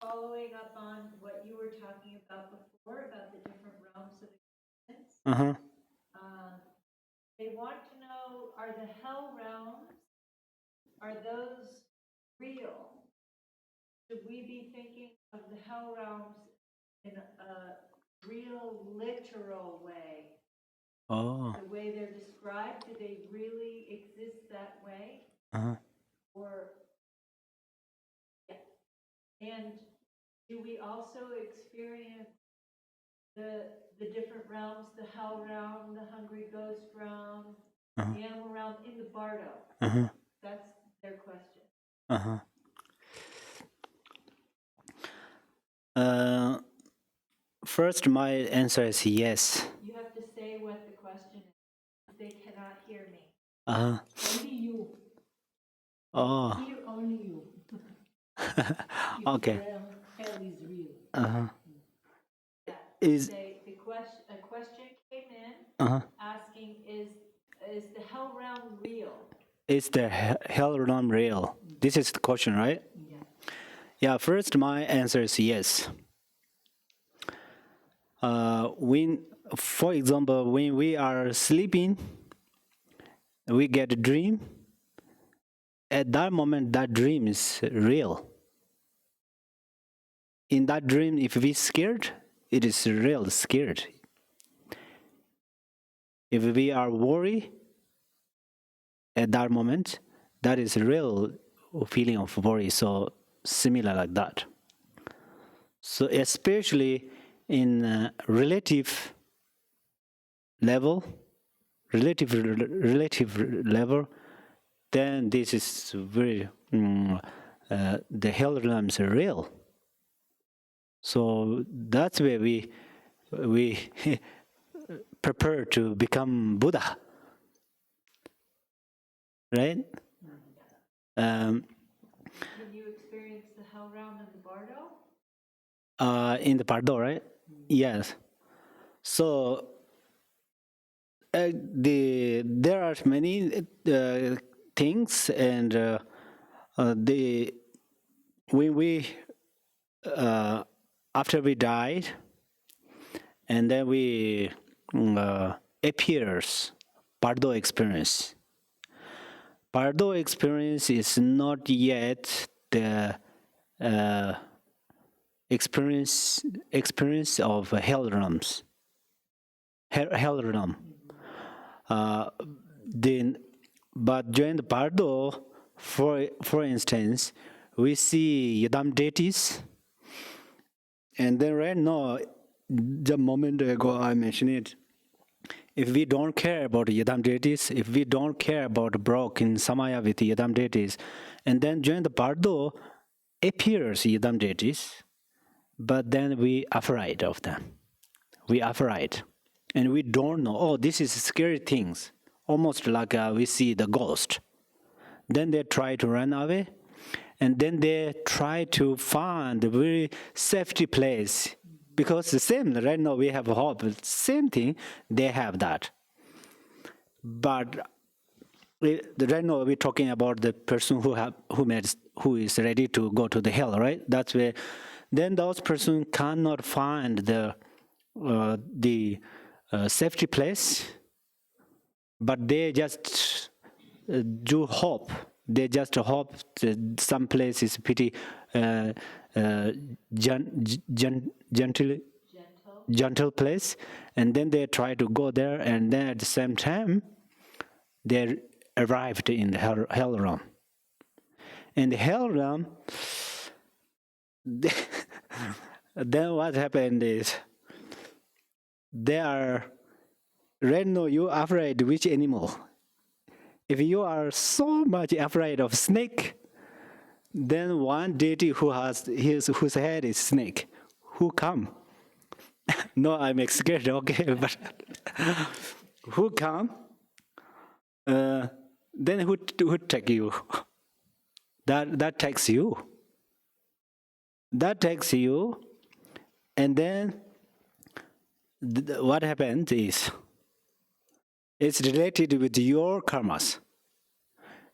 [SPEAKER 2] following up on what you were talking about before, about the different realms of existence,
[SPEAKER 1] Uh-huh.
[SPEAKER 2] They want to know, are the hell realms, are those real? Should we be thinking of the hell realms in a real, literal way?
[SPEAKER 1] Oh.
[SPEAKER 2] The way they're described, do they really exist that way?
[SPEAKER 1] Uh-huh.
[SPEAKER 2] Or, yeah. And do we also experience the different realms, the hell realm, the hungry ghost realm, the animal realm in the bardo?
[SPEAKER 1] Uh-huh.
[SPEAKER 2] That's their question.
[SPEAKER 1] Uh-huh. First, my answer is yes.
[SPEAKER 2] You have to say what the question is. They cannot hear me.
[SPEAKER 1] Uh-huh.
[SPEAKER 3] Only you.
[SPEAKER 1] Oh.
[SPEAKER 3] Hear only you.
[SPEAKER 1] Okay.
[SPEAKER 3] Hell is real.
[SPEAKER 1] Uh-huh.
[SPEAKER 2] Yeah.
[SPEAKER 1] Is
[SPEAKER 2] A question came in
[SPEAKER 1] uh-huh.
[SPEAKER 2] asking, is the hell realm real?
[SPEAKER 1] Is the hell realm real? This is the question, right?
[SPEAKER 2] Yeah.
[SPEAKER 1] Yeah, first my answer is yes. When, for example, when we are sleeping, we get a dream. At that moment, that dream is real. In that dream, if we scared, it is real scared. If we are worried at that moment, that is real feeling of worry. So similar like that. So especially in relative level, then this is very the hell realms are real. So that's where we prepare to become Buddha, right?
[SPEAKER 2] Can you experience the hell realm in the bardo?
[SPEAKER 1] In the Pardo, right? Yes. So there are many things, and the when we after we died, and then we appears Bardo experience. Bardo experience is not yet the experience of hell realms. Hell realm. Then, but during the Bardo, for instance, we see Yidam deities, and then right now, the moment ago I mentioned it. If we don't care about Yidam deities, if we don't care about Brok in Samaya with Yidam deities, and then during the Bardo appears Yidam deities, but then we afraid of them. We afraid. And we don't know, oh, this is scary things. Almost like we see the ghost. Then they try to run away, and then they try to find a very safety place. Because the same, right now we have hope, same thing, they have that. But right now we're talking about the person who is ready to go to the hell, right? That's where, then those person cannot find the safety place, but they just do hope. They just hope that some place is pretty gentle place, and then they try to go there, and then at the same time, they arrived in the hell realm. In the hell realm, then what happened is, they are, right now you are afraid which animal. If you are so much afraid of snake, then one deity whose head is snake, who come? No, I'm scared, okay, but who come? Then who take you? That takes you. That takes you, and then what happened is, it's related with your karmas.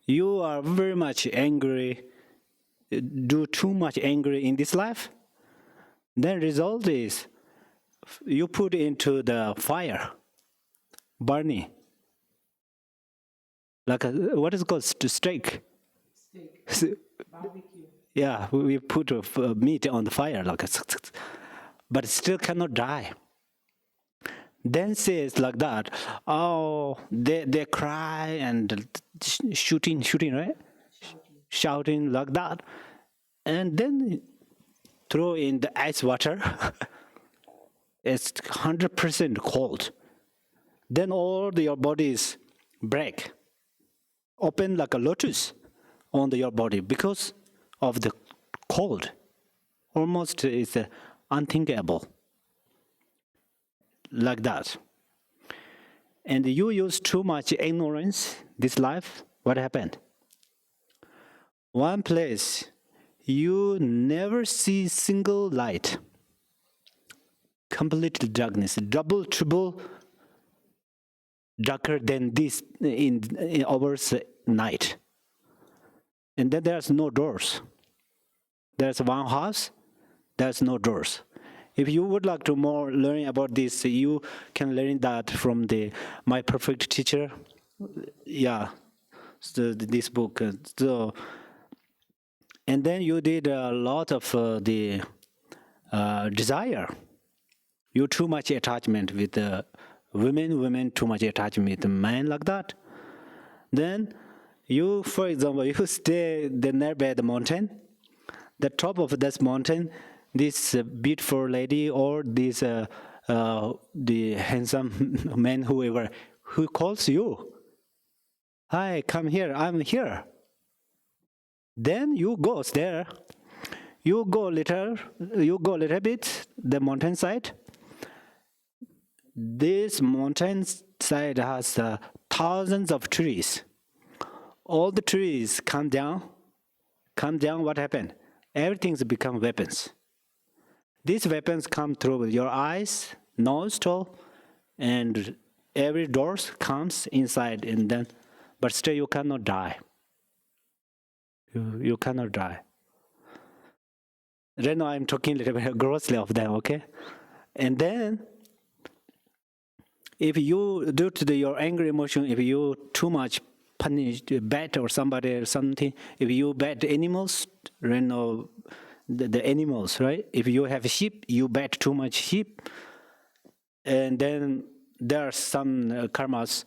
[SPEAKER 1] You are very much angry, do too much angry in this life. Then result is, you put into the fire, burning. Like what is called steak?
[SPEAKER 3] Steak. Barbecue.
[SPEAKER 1] Yeah, we put meat on the fire, like, but it still cannot die. Then says like that, oh, they cry and shooting, right? Shouting like that. And then throw in the ice water. It's 100% cold. Then all your bodies break, open like a lotus on your body because of the cold. Almost it's unthinkable. Like that. And you use too much ignorance this life, what happened? One place, you never see single light. Complete darkness, double, triple darker than this in our night. And then there's no doors. There's one house, there's no doors. If you would like to more learn about this, you can learn that from my perfect teacher. Yeah, so this book. So, and then you did a lot of the desire. You too much attachment with women too much attachment with men like that. Then you, for example, you stay nearby the mountain, the top of this mountain. This beautiful lady or this the handsome man, whoever, who calls you, hi, come here, I'm here. Then you go there, you go little bit the mountainside. This mountainside has thousands of trees. All the trees come down. What happened? Everything's become weapons. These weapons come through your eyes, nostril, and every door comes inside, and then, but still you cannot die. You cannot die. Right now I'm talking a little bit grossly of them, okay? And then if you, due to your angry emotion, if you too much punish, bat or somebody or something, if you bat animals, right now, the animals, right? If you have sheep, you bat too much sheep, and then there are some karmas.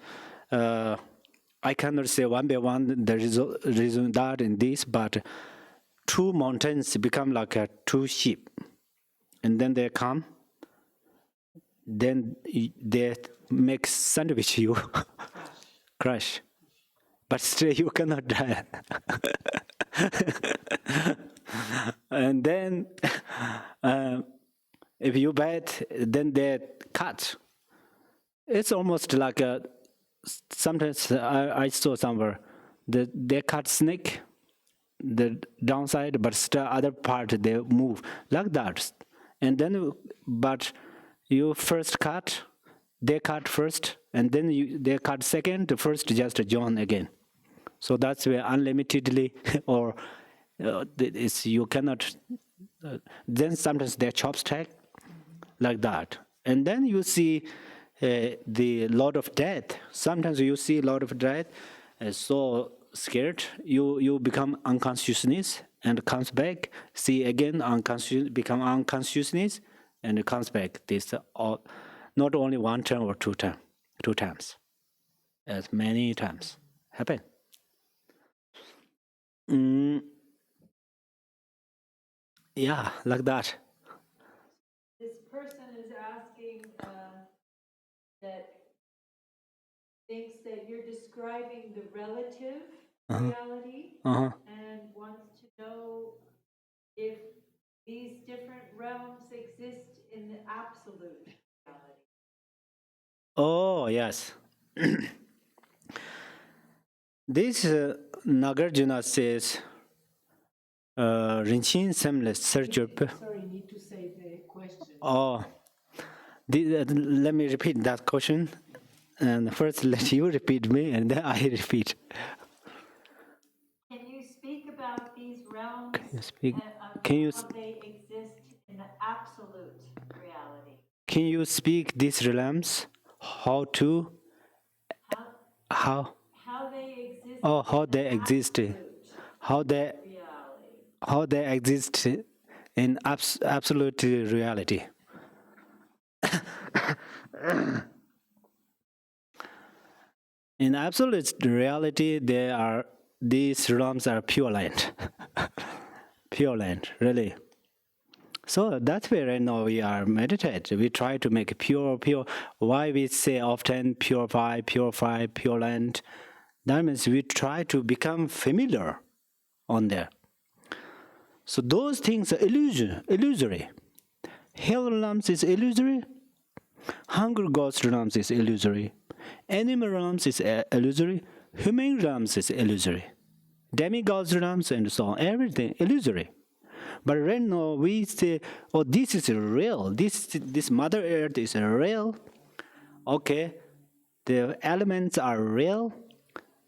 [SPEAKER 1] I cannot say one by one the reason that in this, but two mountains become like two sheep, and then they come, then they make sandwich you, crush, but still you cannot die. And then if you bite, then they cut. It's almost like sometimes I saw somewhere they cut snake, the downside, but still other part they move like that. And then, but you first cut, they cut first, and then they cut second, the first just join again. So that's where unlimitedly, or you cannot. Then sometimes they're chopstick, like that, and then you see the lot of death. Sometimes you see a lot of death, so scared, you become unconsciousness and comes back. See again unconscious, become unconsciousness, and it comes back. This not only one time or two times, as many times happen. Yeah, like that.
[SPEAKER 2] This person is asking that thinks that you're describing the relative reality and wants to know if these different realms exist in the absolute reality.
[SPEAKER 1] Oh, yes. This Nagarjuna says, Rinchin Semle searcher.
[SPEAKER 3] Sorry, need to say the question.
[SPEAKER 1] Oh, let me repeat that question. And first, let you repeat me, and then I repeat.
[SPEAKER 2] Can you speak about these realms
[SPEAKER 1] Can you speak?
[SPEAKER 2] and how they exist in the absolute reality?
[SPEAKER 1] Can you speak these realms? How
[SPEAKER 2] they exist?
[SPEAKER 1] Oh, how they exist? How they
[SPEAKER 2] Reality.
[SPEAKER 1] How they exist in absolute reality? In absolute reality, these realms are pure land. Pure land, really. So that's where right now we are meditate. We try to make pure. Why we say often purify, pure land. That means we try to become familiar on there. So those things are illusory. Hell realms is illusory. Hunger ghost realms is illusory. Animal realms is illusory. Human realms is illusory. Demigods realms and so on, everything illusory. But right now we say, oh, this is real. This Mother Earth is real. Okay, the elements are real.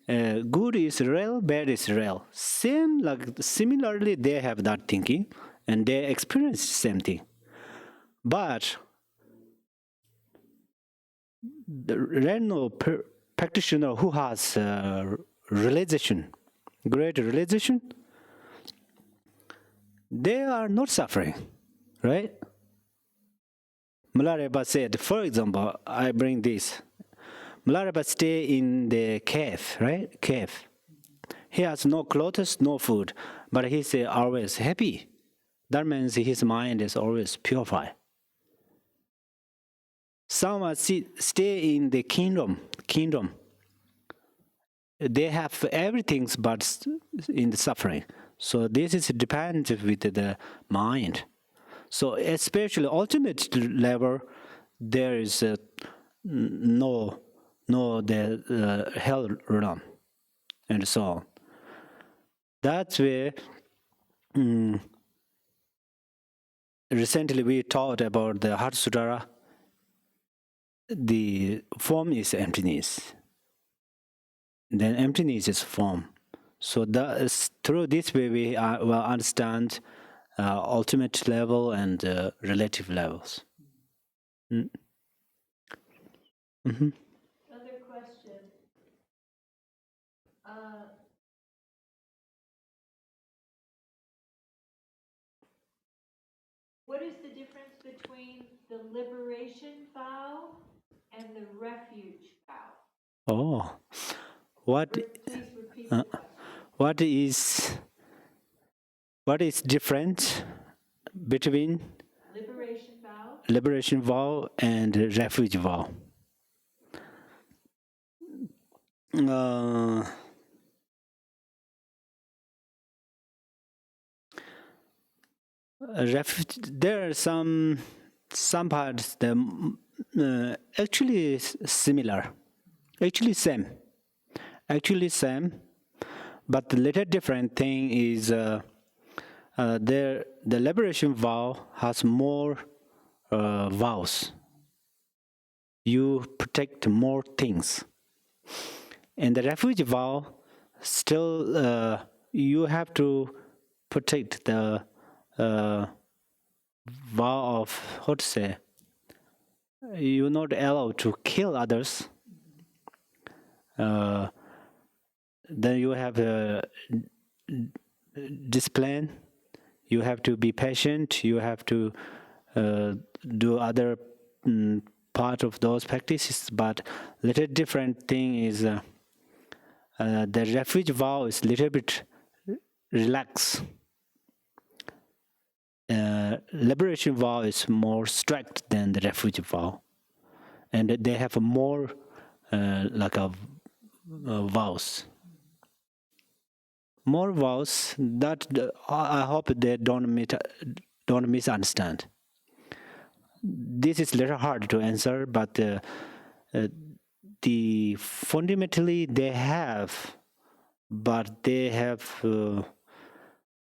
[SPEAKER 1] Good is real, bad is real. Similarly, they have that thinking, and they experience the same thing. But the Reno practitioner who has realization, great realization, they are not suffering, right? Milarepa said, for example, I bring this. Milarepa stay in the cave, right? Cave. He has no clothes, no food, but he's always happy. That means his mind is always purified. Some stay in the kingdom. They have everything but in the suffering. So this is dependent with the mind. So especially ultimate level, there is no the hell realm and so on. That's where recently we taught about the Heart Sutra. The form is emptiness. Then emptiness is form. So through this way, we will understand ultimate level and relative levels. Mm-hmm.
[SPEAKER 2] Another question. What is the difference between the liberation vow and the refuge vow?
[SPEAKER 1] Oh, what?
[SPEAKER 2] Please repeat the question.
[SPEAKER 1] What is different between
[SPEAKER 2] liberation vow
[SPEAKER 1] and refuge vow? There are some parts that actually similar, actually same, but the little different thing is the liberation vow has more vows. You protect more things. And the refuge vow, still you have to protect the vow of, how to say, you're not allowed to kill others. Then you have discipline. You have to be patient. You have to do other part of those practices. But little different thing is the refuge vow is little bit relaxed. Liberation vow is more strict than the refuge vow, and they have more vows. More vows that I hope they don't misunderstand. This is a little hard to answer, but the fundamentally they have, but they have.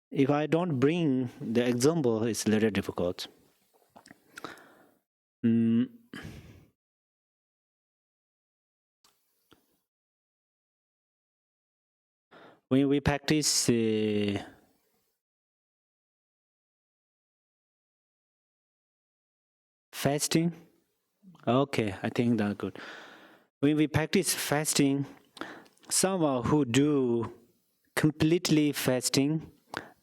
[SPEAKER 1] If I don't bring the example, it's a little difficult. When we practice fasting, okay, I think that's good. When we practice fasting, someone who do completely fasting,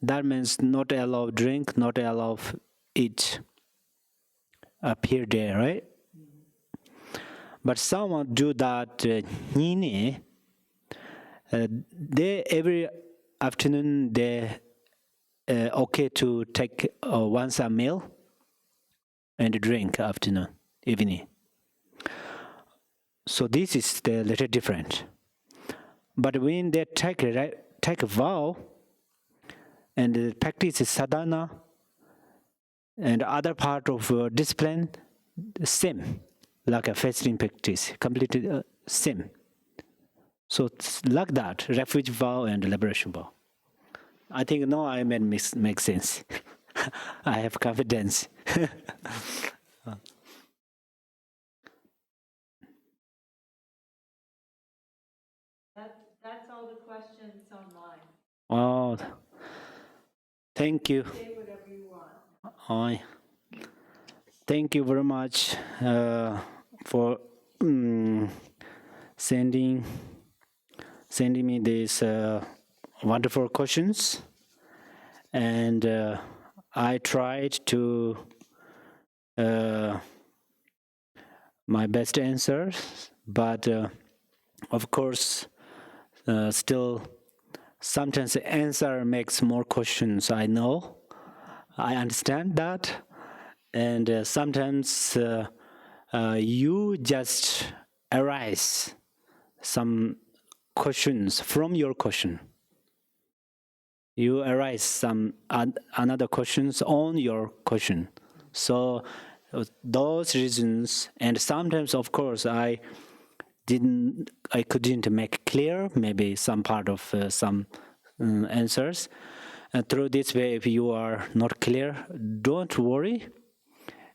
[SPEAKER 1] that means not allow drink, not allow eat, appear there, right? But someone do that nine, they every afternoon they okay to take once a meal and drink afternoon, evening. So this is the little different. But when they take a vow and practice sadhana and other part of discipline, same, like a fasting practice, completely same. So it's like that, refuge vow and liberation vow. I think now I made make sense. I have confidence.
[SPEAKER 2] That's all the questions online.
[SPEAKER 1] Oh, thank you.
[SPEAKER 2] Say whatever you want.
[SPEAKER 1] Thank you very much for sending me these wonderful questions, and I tried to my best answers, but of course still sometimes the answer makes more questions. I know, I understand that, and sometimes you just arise some questions from your question. You arise some another questions on your question. So those reasons, and sometimes, of course, I couldn't make clear maybe some part of some answers. And through this way, if you are not clear, don't worry.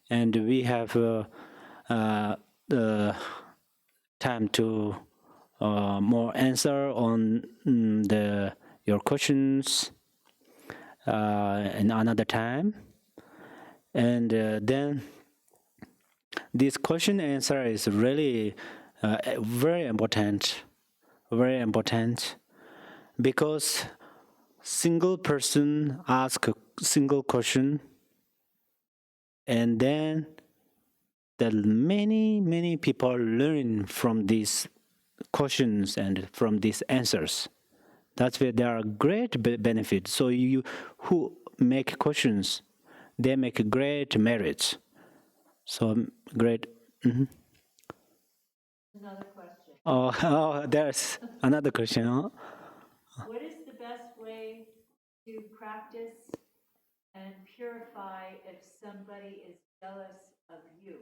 [SPEAKER 1] And we have time to more answer on your questions in another time. And then this question answer is really very important, because single person ask a single question, and then the many people learn from these questions and from these answers. That's where there are great benefits. So you who make questions, they make great merits. So great.
[SPEAKER 2] Another question.
[SPEAKER 1] Oh, there's another question. Huh?
[SPEAKER 2] What is the best way to practice and purify if somebody is jealous of you?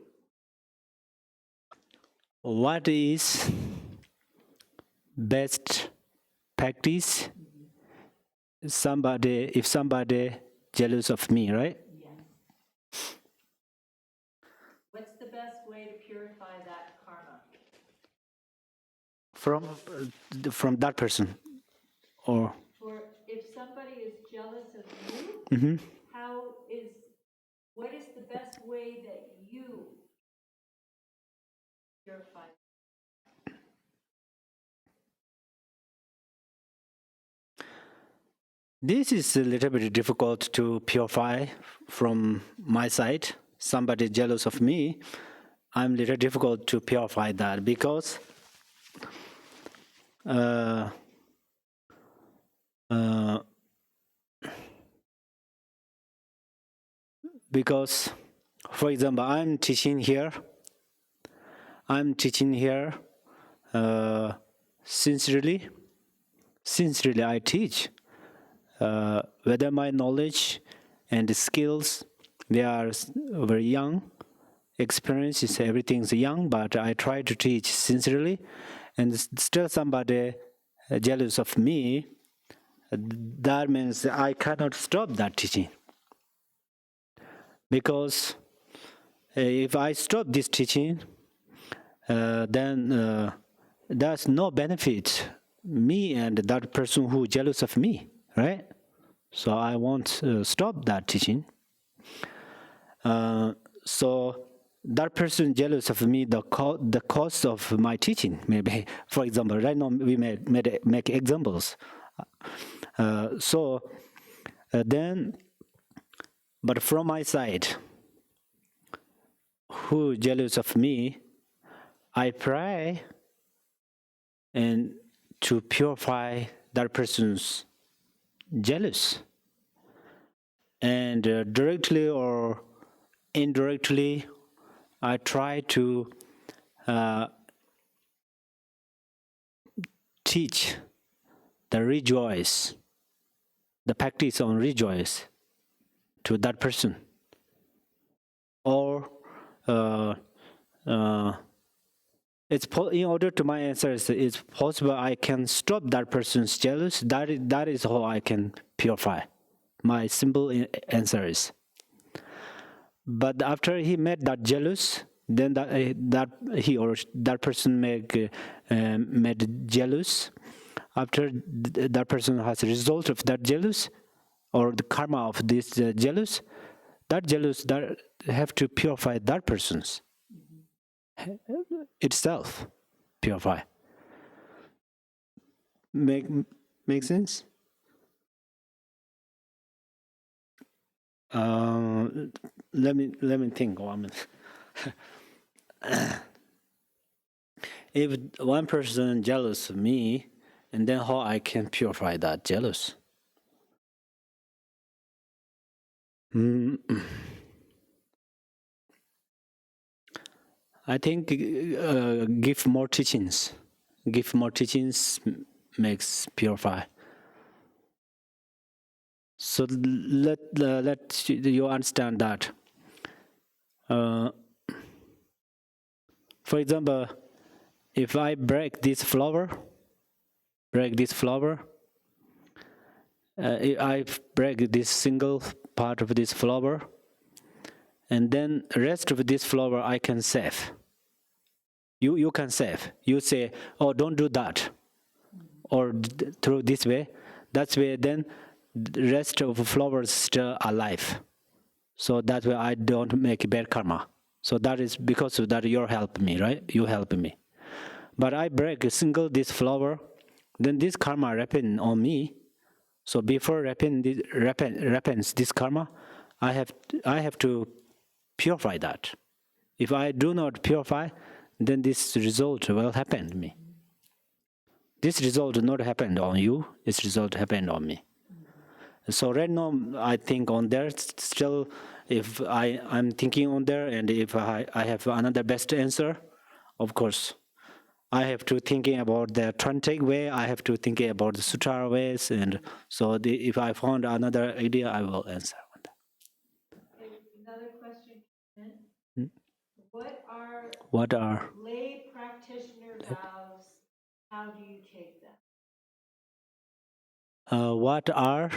[SPEAKER 1] What is best practice? If somebody jealous of me, right?
[SPEAKER 2] Yes. What's the best way to purify that karma?
[SPEAKER 1] From that person, or
[SPEAKER 2] For if somebody is jealous of you, what is the best way that you purify?
[SPEAKER 1] this is a little bit difficult to purify from my side. Somebody jealous of me, I'm little difficult to purify that because because, for example, I'm teaching here. Sincerely I teach. Whether my knowledge and skills, they are very young. Experience is everything's young, but I try to teach sincerely, and still somebody jealous of me. That means I cannot stop that teaching, because if I stop this teaching, then there's no benefit me and that person who jealous of me, right? So I won't stop that teaching. So that person jealous of me, the cost of my teaching, maybe. For example, right now we make examples. Then, but from my side, who jealous of me, I pray and to purify that person's jealous, and directly or indirectly, I try to teach the rejoice, the practice on rejoice to that person. Or it's in order to my answers, it's possible I can stop that person's jealous. That is how I can purify. My simple answer is. But after he met that jealous, then that he or that person made jealous. After that person has a result of that jealous, or the karma of this jealous, that have to purify that person's itself, purify. Make sense? Let me think 1 minute. If one person jealous of me, and then how I can purify that jealous? I think give more teachings. Give more teachings makes purify. So let you understand that. For example, if I break this flower, I break this single part of this flower, and then rest of this flower I can save. You can save. You say, oh, don't do that, or through this way. That's way. Then the rest of flowers still alive. So that way I don't make bad karma. So that is because of that you help me, right? You help me. But I break a single this flower, then this karma happen on me. So before happens this karma, I have to purify that. If I do not purify, then this result will happen to me. This result not happened on you. This result happened on me. So right now, I think on there still, if I'm thinking on there, and if I have another best answer, of course, I have to thinking about the Tantric way. I have to thinking about the Sutra ways, and so if I found another idea, I will answer on that.
[SPEAKER 2] Okay, another question came
[SPEAKER 1] Hmm?
[SPEAKER 2] in. What
[SPEAKER 1] What are
[SPEAKER 2] lay practitioner vows? How do you take them?
[SPEAKER 1] what are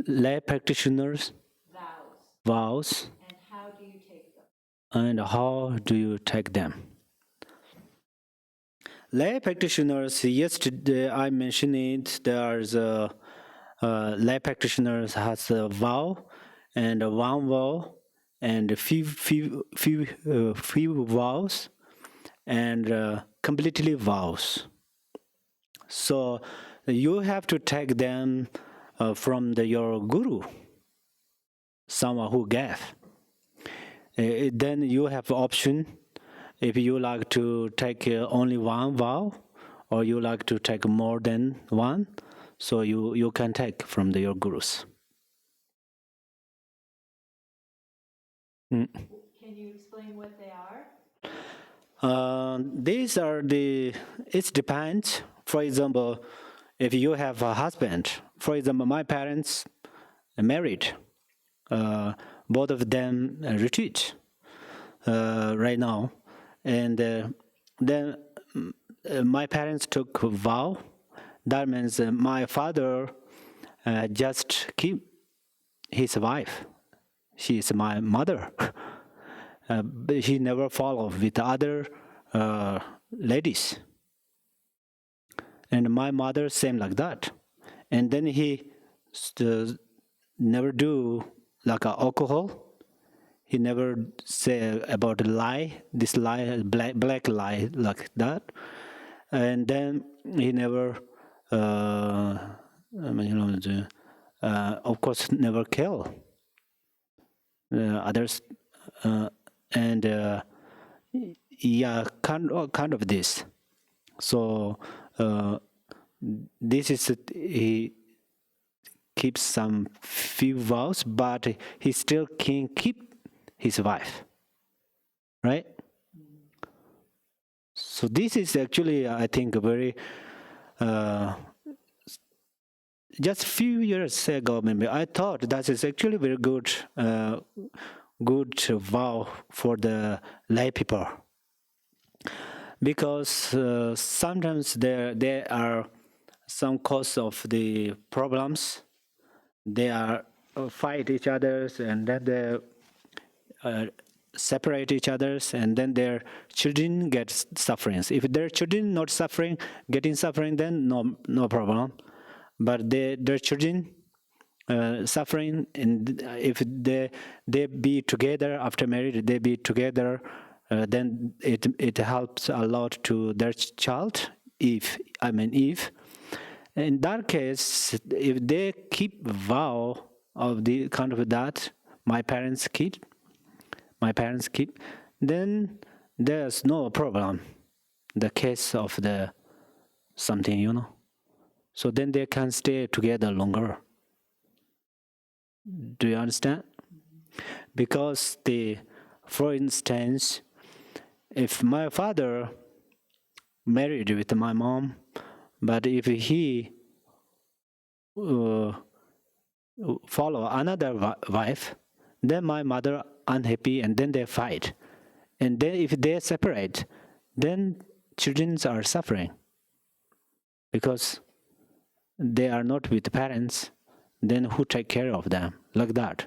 [SPEAKER 1] lay practitioners'
[SPEAKER 2] Vows.
[SPEAKER 1] vows,
[SPEAKER 2] And how do you take them?
[SPEAKER 1] and how do you take them? Lay practitioners, yesterday I mentioned it, there's a lay practitioners has a vow and one vow and few vows and completely vows. So you have to take them from your guru, someone who gave. Then you have option if you like to take only one vow or you like to take more than one, so you can take from your gurus.
[SPEAKER 2] Can you explain what they are?
[SPEAKER 1] These are it depends. For example, if you have a husband, for example, my parents are married, both of them retreat right now, and then my parents took a vow. That means my father just keep his wife. She is my mother. But he never followed with other ladies. And my mother same like that. And then he never do like alcohol. He never say about a lie, this lie, black lie like that. And then he never, of course, never kill others. And yeah, kind of this. So this is he keeps some few vows, but he still can keep his wife, right? So this is actually, I think, a very just few years ago, maybe I thought that is actually very good, good vow for the lay people, because sometimes there are some cause of the problems. They are fight each others, and then they separate each others, and then their children get sufferings. If their children not suffering, getting suffering, then no problem. But their children suffering, and if they be together after marriage, they be together, then it helps a lot to their child. If in that case, if they keep vow of the kind of that my parents keep, then there's no problem. The case of the something. So then they can stay together longer. Do you understand? Because for instance, if my father married with my mom, but if he follow another wife, then my mother unhappy, and then they fight. And then if they separate, then children are suffering because they are not with parents. Then who take care of them? Like that.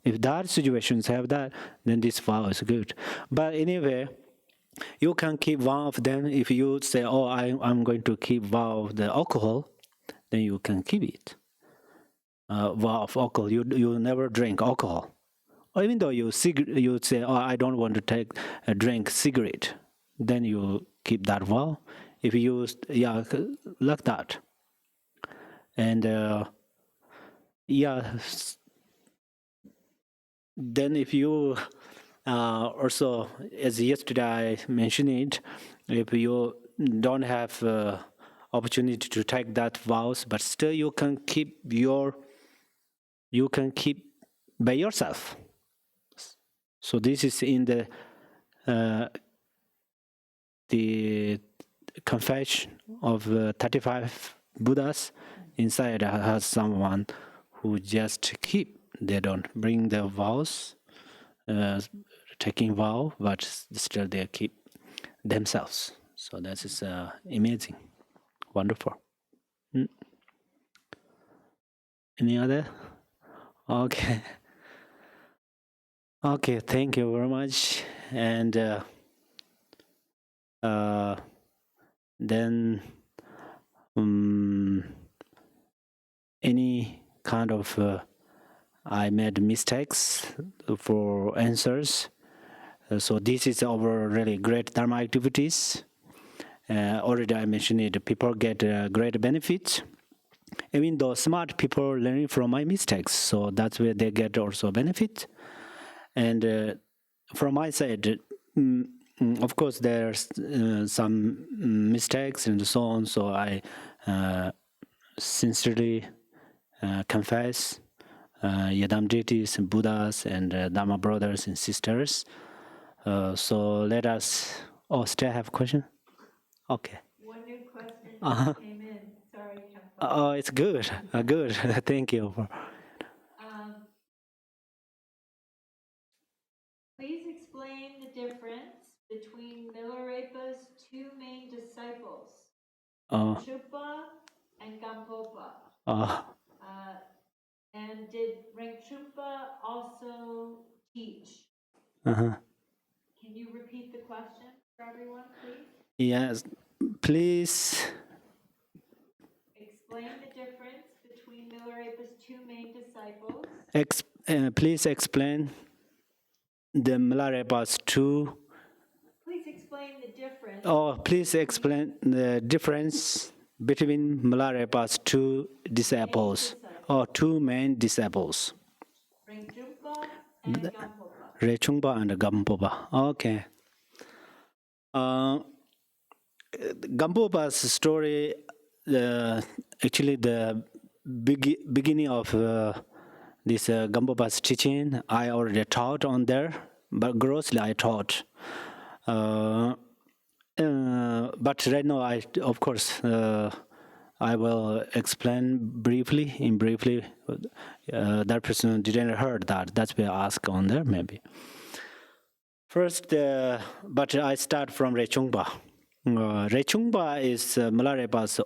[SPEAKER 1] If that situations have that, then this vow is good. But anyway, You can keep one of them. If you say, "Oh, I'm going to keep vow of the alcohol," then you can keep it. Vow of alcohol. You never drink alcohol. Or even though you say, "Oh, I don't want to drink cigarette," then you keep that vow. If you like that, and then if you also, as yesterday I mentioned it, if you don't have opportunity to take that vows, but still you can keep by yourself. So this is in the confession of 35 Buddhas. Inside has someone who just keep. They don't bring their vows, taking vow, but still they keep themselves. So that is amazing, wonderful. Any other? Okay. Okay, thank you very much. And then any kind of I made mistakes for answers. So this is our really great Dharma activities. Already I mentioned it, people get great benefits. Even though smart people learning from my mistakes, so that's where they get also benefit. And from my side, of course, there's some mistakes and so on. So I sincerely confess, Yadam deities, Buddhas, and Dharma brothers and sisters. So let us. Oh, still have a question? Okay.
[SPEAKER 2] One new question just came in. Sorry, Khenpo.
[SPEAKER 1] Oh, it's good. Good. Thank you.
[SPEAKER 2] Please explain the difference between Milarepa's two main disciples, Rechungpa and Gampopa. And did Rechungpa also teach? Can you repeat the question for everyone, please?
[SPEAKER 1] Yes, please.
[SPEAKER 2] Explain the difference between Milarepa's two main disciples.
[SPEAKER 1] Please explain the Milarepa's two.
[SPEAKER 2] Please explain the difference.
[SPEAKER 1] Oh, please explain the difference between Milarepa's two disciples. Or two main disciples.
[SPEAKER 2] Rechungpa and Gampopa.
[SPEAKER 1] Rechungpa and Gampopa. Okay. Gampopa's story, actually the beginning of this Gampopa's teaching, I already taught on there, but grossly I taught. But right now, of course, I will explain briefly. That person didn't heard that. That's why I ask on there maybe. First, but I start from Rechungpa. Rechungpa is Milarepa's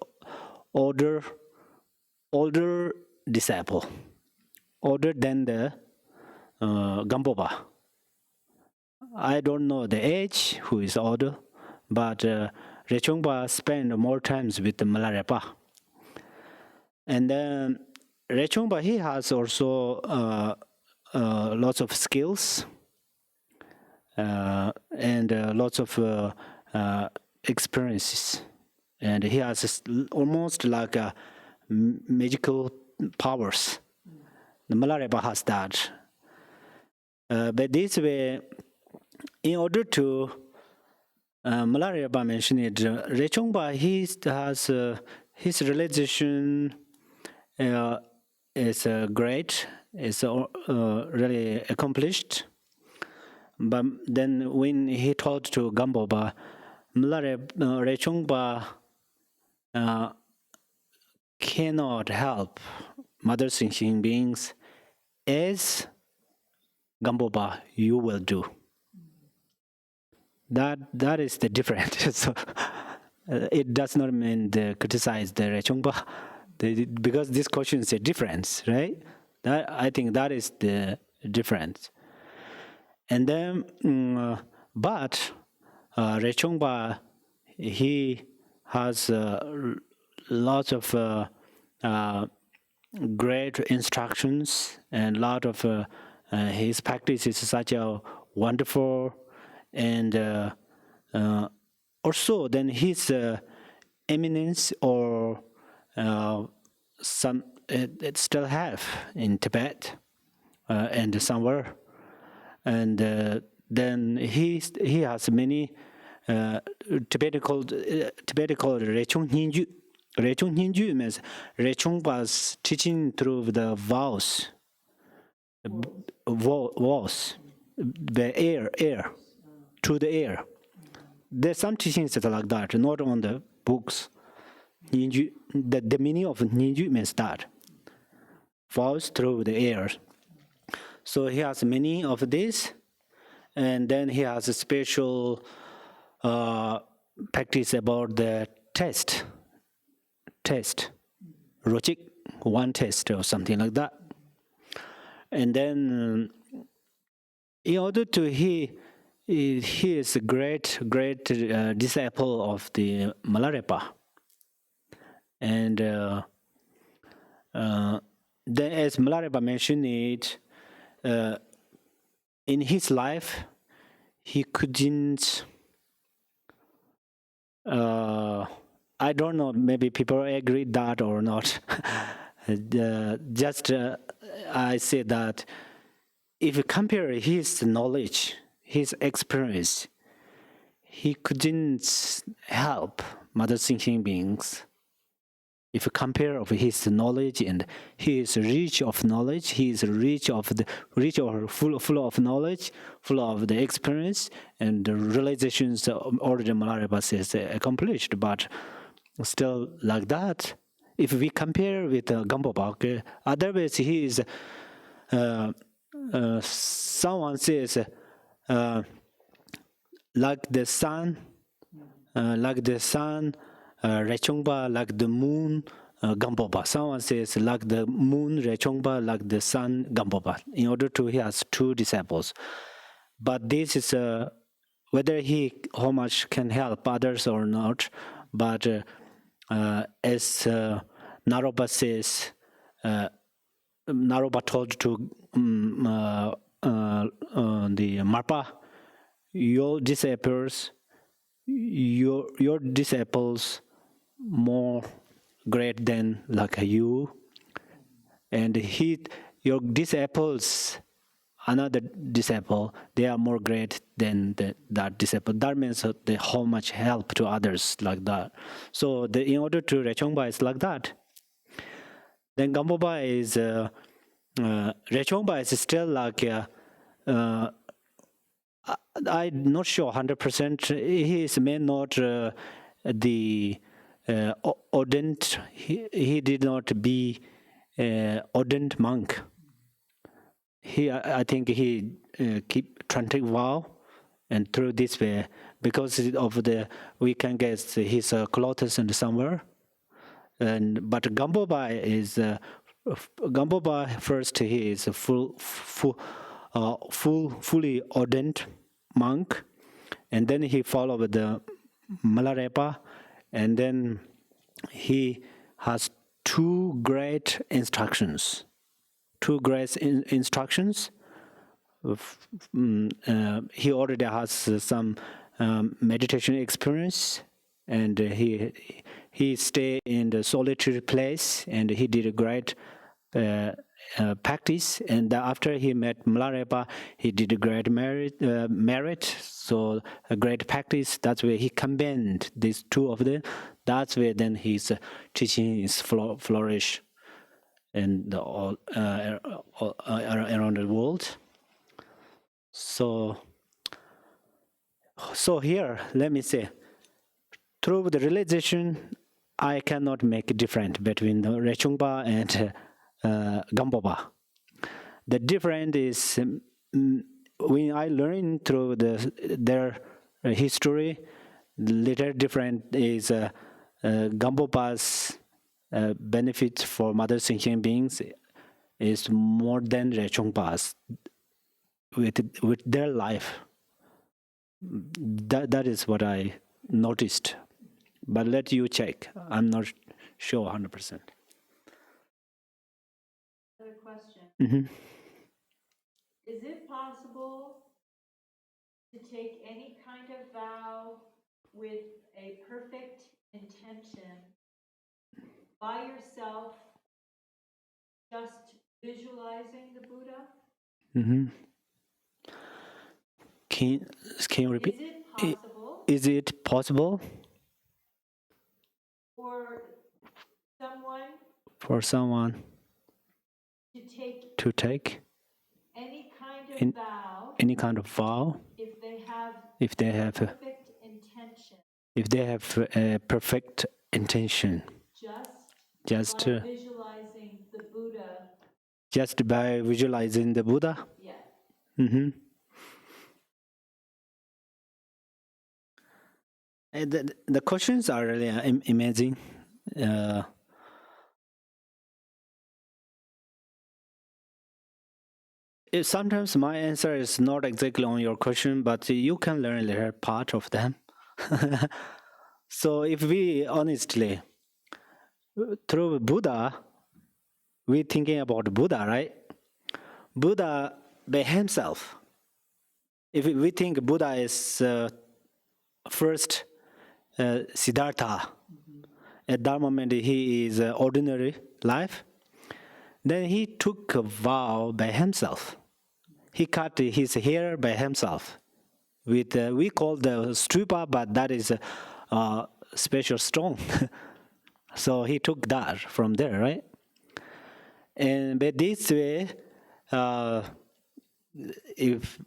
[SPEAKER 1] older disciple, older than the Gampopa. I don't know the age, who is older, but Rechungpa spent more times with Milarepa. And then Rechungpa, he has also lots of skills and lots of experiences. And he has almost like magical powers. The Milarepa has that. But this way, in order to Milarepa mentioned it, Rechungpa, he has his realization is great, is really accomplished. But then when he told to Gampopa, Rechungpa cannot help mother sentient beings as Gampopa you will do. That is the difference. So it does not mean to criticize the Rechungpa, because this question is a difference, right? I think that is the difference. And then, but Rechungpa, he has lots of great instructions, and a lot of his practice is such a wonderful, and also then his eminence or some it still have in Tibet and somewhere, and then he has many Tibetan called Rechung Ninju. Rechung Ninju means Rechungpa's teaching through the vows, vows, the air, through the air. There's some teachings that are like that, not on the books. Ninju, the meaning of Ninju means that vows through the air. So he has many of these, and then he has a special practice about the test, Rochik, one test or something like that. And then in order to he is a great disciple of the Milarepa. And then as Milarepa mentioned it, in his life, he couldn't, I don't know, maybe people agree that or not. I say that if you compare his knowledge, his experience, he couldn't help mother thinking beings. If you compare of his knowledge and his reach of knowledge, he is full of knowledge, full of the experience and the realizations already Milarepa says accomplished. But still like that, if we compare with Gampopa, otherwise he is someone says like the sun, Rechungpa like the moon, Gampopa. Someone says like the moon, Rechungpa, like the sun, Gampopa. In order to, he has two disciples. But this is whether how much can help others or not. But as Naropa says, Naropa told to the Marpa, your disciples more great than like you, and your disciples, another disciple, they are more great than that disciple. That means how much help to others like that. So in order to Rechungpa is like that. Then Gampopa is Rechungpa is still like I'm not sure 100%. He may not the ordained. He did not be ordained monk. I think he keep chanting vow, and through this way, because of we can guess his clothes and somewhere. But Gampopa is Gampopa first. He is a fully ordained monk, and then he followed the Milarepa, and then he has two great instructions. He already has some meditation experience, and he stayed in the solitary place, and he did a great practice. And after he met Milarepa, he did a great merit. So a great practice. That's where he combined these two of them. That's where then his teaching is flourish and all around the world. So here, let me say, through the realization, I cannot make a difference between the Rechungpa and Gampopa. The difference is when I learn through their history, the little difference is Gampopa's benefit for mother thinking beings is more than Rechungpa's with their life. That is what I noticed. But let you check. I'm not sure 100%.
[SPEAKER 2] Another question.
[SPEAKER 1] Mm-hmm.
[SPEAKER 2] Is it possible to take any kind of vow with a perfect intention by yourself, just visualizing the Buddha?
[SPEAKER 1] Mm-hmm. Can you repeat?
[SPEAKER 2] Is it possible
[SPEAKER 1] Is it possible
[SPEAKER 2] for someone
[SPEAKER 1] for someone
[SPEAKER 2] to take
[SPEAKER 1] to take
[SPEAKER 2] any kind of
[SPEAKER 1] in,
[SPEAKER 2] vow
[SPEAKER 1] any kind of vow
[SPEAKER 2] if they have
[SPEAKER 1] if they have
[SPEAKER 2] perfect intention,
[SPEAKER 1] if they have a perfect intention,
[SPEAKER 2] just
[SPEAKER 1] just
[SPEAKER 2] by visualizing the Buddha?
[SPEAKER 1] just by visualizing the Buddha?
[SPEAKER 2] Yeah.
[SPEAKER 1] Mm-hmm. And the questions are really amazing. Sometimes my answer is not exactly on your question, but you can learn a little part of them. So if we honestly, through Buddha, we thinking about Buddha, right? Buddha by himself. If we think Buddha is first Siddhartha, at that moment he is ordinary life, then he took a vow by himself. He cut his hair by himself. With we call the stupa, but that is a special stone. So he took that from there, right? And by this way, uh, if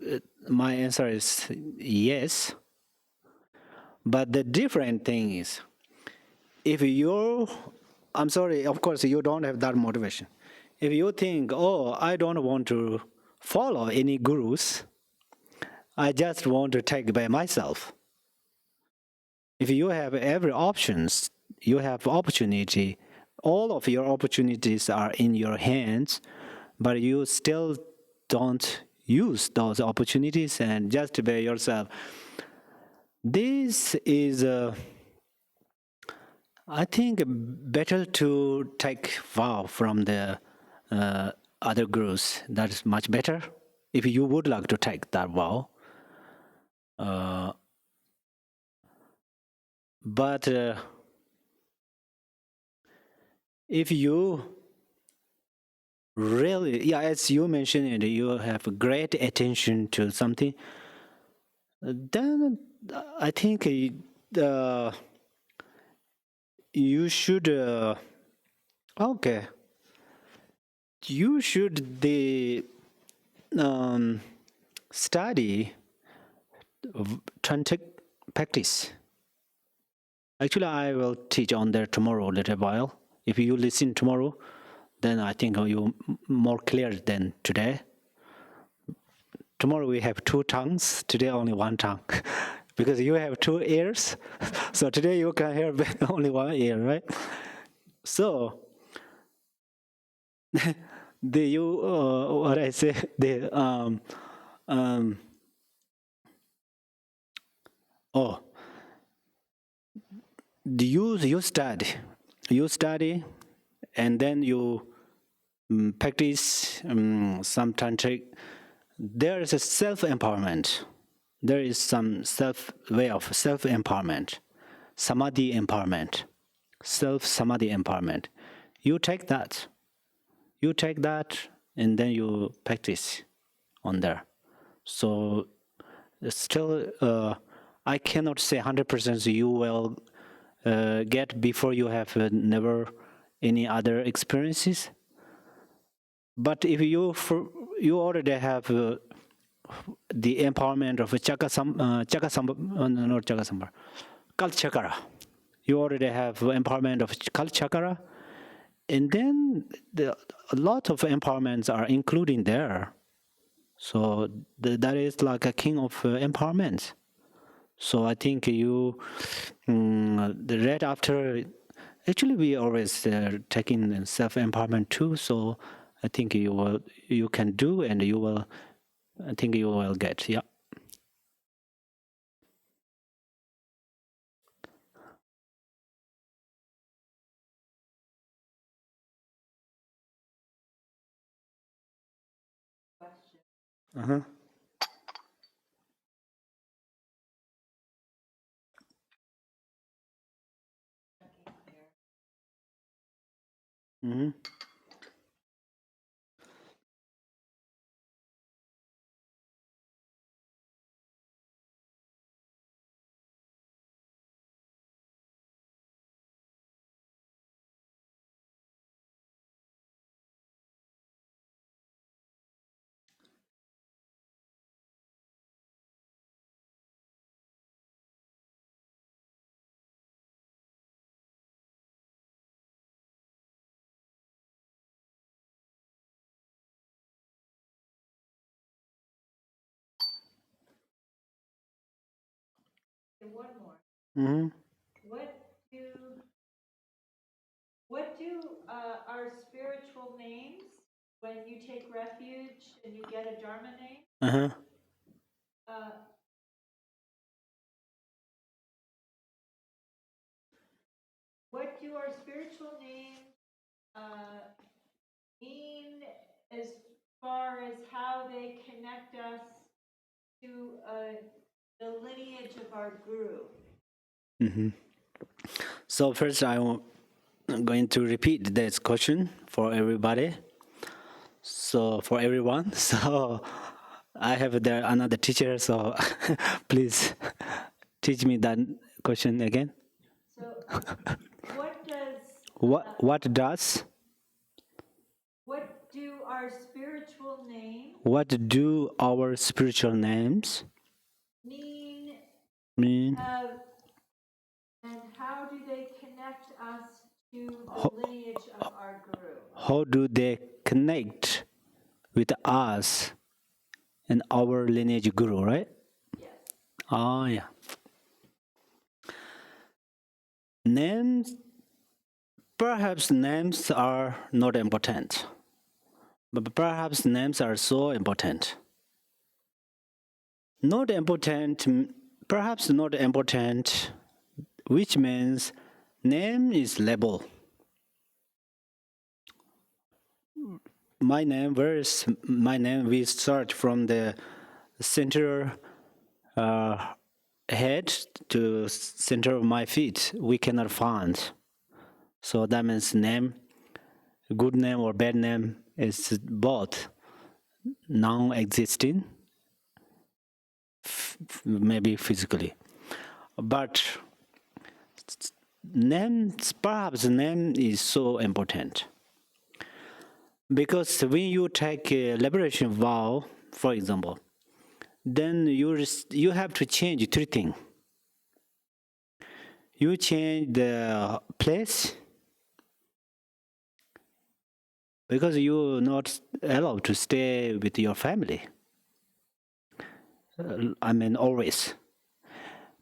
[SPEAKER 1] my answer is yes, but the different thing is, if you, I'm sorry, of course you don't have that motivation. If you think, oh, I don't want to follow any gurus, I just want to take by myself. If you have every options, you have opportunity. All of your opportunities are in your hands, but you still don't use those opportunities and just by yourself. This is, I think, better to take vow from the other gurus. That is much better. If you would like to take that vow, but if you really, yeah, as you mentioned, you have great attention to something, then I think you should, okay, you should um, study tantric practice. Actually, I will teach on there tomorrow a little while. If you listen tomorrow, then I think you more clear than today. Tomorrow we have two tongues, today only one tongue. Because you have two ears, so today you can hear only one ear, right? So, the you what I say the oh the you study and then you practice some tantric. There is a self-empowerment. There is some way of self-empowerment, samadhi empowerment, self-samadhi empowerment. You take that. You take that, and then you practice on there. So still, I cannot say 100% you will get before you have never any other experiences. But if you already have the empowerment of not Chakasamba, Kal Chakra. You already have empowerment of Kal Chakra, and then a lot of empowerments are including there. So that is like a king of empowerment. So I think you, right after, actually we always taking self-empowerment too. So I think you can do and you will, I think you will get, yeah. Uh-huh. Mm-hmm.
[SPEAKER 2] And one more.
[SPEAKER 1] Mm-hmm.
[SPEAKER 2] What do what do our spiritual names when you take refuge and you get a Dharma name?
[SPEAKER 1] Uh-huh.
[SPEAKER 2] Uh, what do our spiritual names mean as far as how they connect us to the lineage of our guru?
[SPEAKER 1] Mm-hmm. So first, I'm going to repeat this question for everybody. So for everyone, so I have there another teacher. So please teach me that question again.
[SPEAKER 2] So, what does
[SPEAKER 1] What does
[SPEAKER 2] what do our spiritual names
[SPEAKER 1] what do our spiritual names
[SPEAKER 2] mean?
[SPEAKER 1] mean?
[SPEAKER 2] And how do they connect us to the
[SPEAKER 1] How,
[SPEAKER 2] lineage of our guru?
[SPEAKER 1] how do they connect with us and our lineage guru? Right?
[SPEAKER 2] Yes.
[SPEAKER 1] Oh yeah. Names. Perhaps names are not important, but perhaps names are so important. Not important, perhaps not important, which means name is label. My name, where is my name? We start from the center head to center of my feet. We cannot find. So that means name, good name or bad name is both non-existing, maybe physically. But names, perhaps name is so important. Because when you take a liberation vow, for example, then you have to change three things. You change the place because you're not allowed to stay with your family. I mean, always.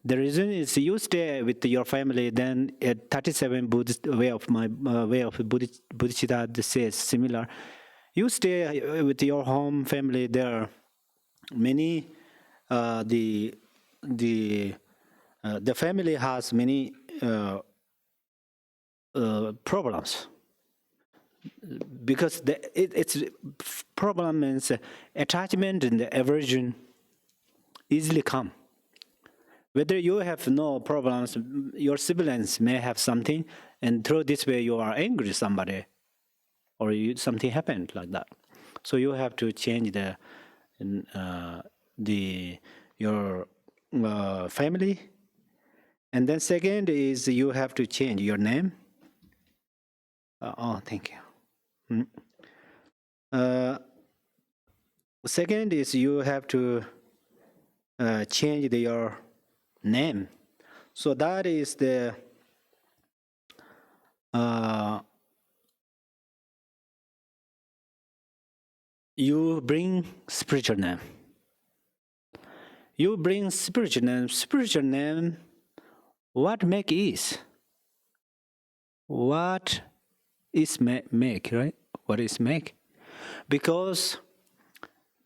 [SPEAKER 1] The reason is you stay with your family, then 37 Buddhist way of my way of Buddhista says similar. You stay with your home family. There are many the family has many problems because its problem means attachment and the aversion easily come. Whether you have no problems, your siblings may have something, and through this way you are angry at somebody, or something happened like that. So you have to change your family, and then second is you have to change your name. Thank you. Second is you have to change your name. So that is the you bring spiritual name. You bring spiritual name. Spiritual name. What make is? What is make, right? What is make? Because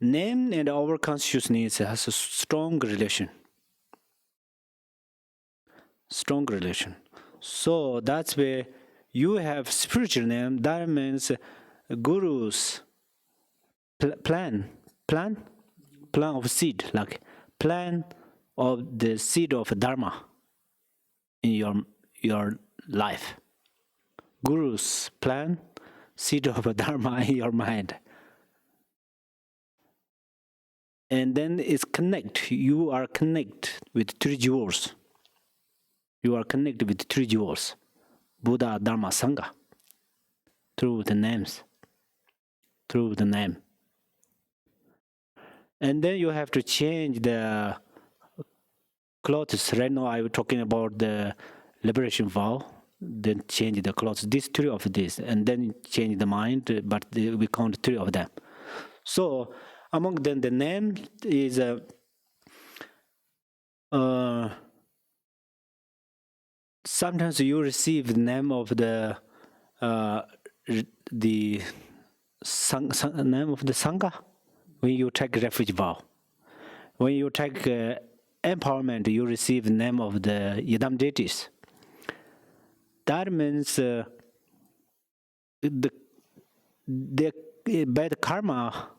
[SPEAKER 1] name and our consciousness has a strong relation. Strong relation. So that's where you have spiritual name. That means guru's plan. plan of seed, like plan of the seed of Dharma in your life. Guru's plan, seed of Dharma in your mind. And then it's connect. You are connected with three jewels. You are connected with three jewels. Buddha, Dharma, Sangha. Through the names. Through the name. And then you have to change the clothes. Right now I'm talking about the liberation vow. Then change the clothes. These three of this. And then change the mind. But we count three of them. So among them, the name is sometimes you receive the name of the name of the Sangha when you take refuge vow. When you take empowerment, you receive the name of the Yidam deities. That means the bad karma,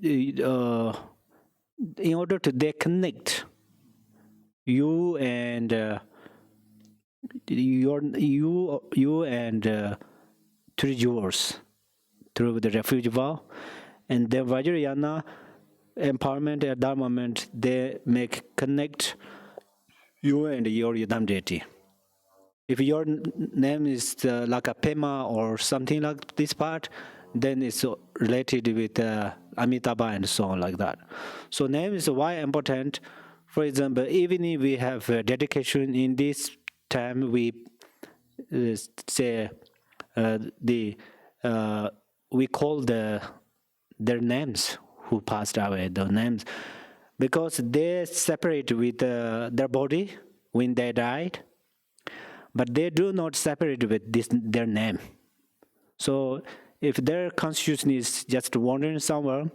[SPEAKER 1] in order to disconnect you and you and three jewels through the refuge vow, and then Vajrayana empowerment and dharmament, they make connect you and your Yidam deity. If your name is like a Pema or something like this part, then it's related with Amitabha and so on like that. So name is why important. For example, even if we have dedication in this time, we say we call their names who passed away, the names, because they separate with their body when they died, but they do not separate with their name. So if their consciousness is just wandering somewhere,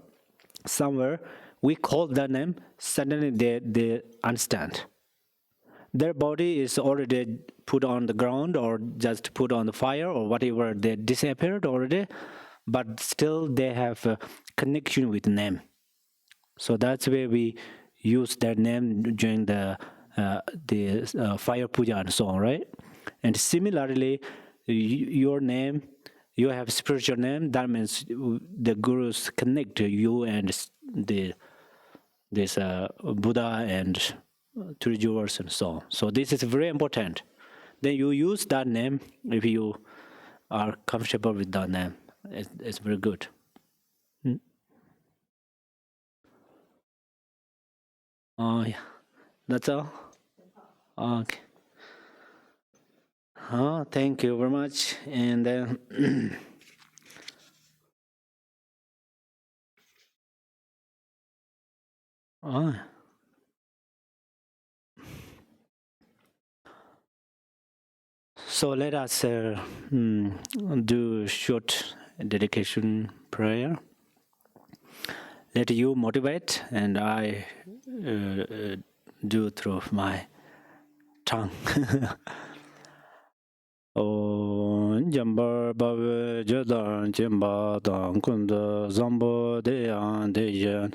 [SPEAKER 1] we call their name, suddenly they understand. Their body is already put on the ground or just put on the fire or whatever, they disappeared already, but still they have a connection with the name. So that's where we use that name during the fire puja and so on, right? And similarly, your name, you have spiritual name. That means the gurus connect you and this Buddha and three jewels and so on. So this is very important. Then you use that name if you are comfortable with that name. It's very good. Oh yeah, that's all. Okay. Oh, thank you very much. And oh. So let us do short dedication prayer. Let you motivate, and I do through my tongue. Oh, Jambar Baba Jadan Jimba Dan Kunda Zambo Deyan Dejan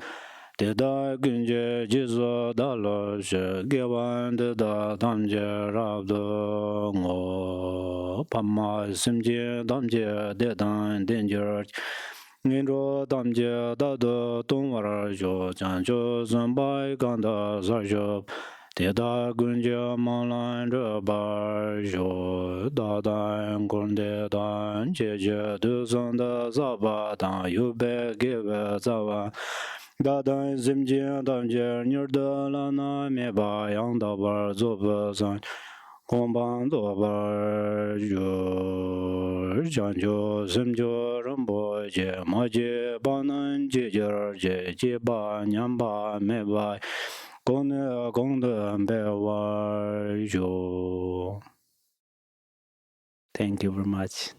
[SPEAKER 1] Deda Gunje Jizo Dalosh Gewan Deda Damje Rabdo Ngo Pama Simje Damje Dedan Danger Nindro Damje Dado Tumwara Jo Janjo Zambai Ganda Zarjo Deda Gunja Malan Bar Jo Dada Gonde Dan Jeje Duzanda Zaba Dan Yube Give Zawa Dada Zimji Damje Nirda Lana Meba Yang Dabar Zoba Zan Gomban Dobar Jo Janjo Zimjo Rambo Je Maje Banan Jejer Je Jeba Nyamba Meba Thank you very much.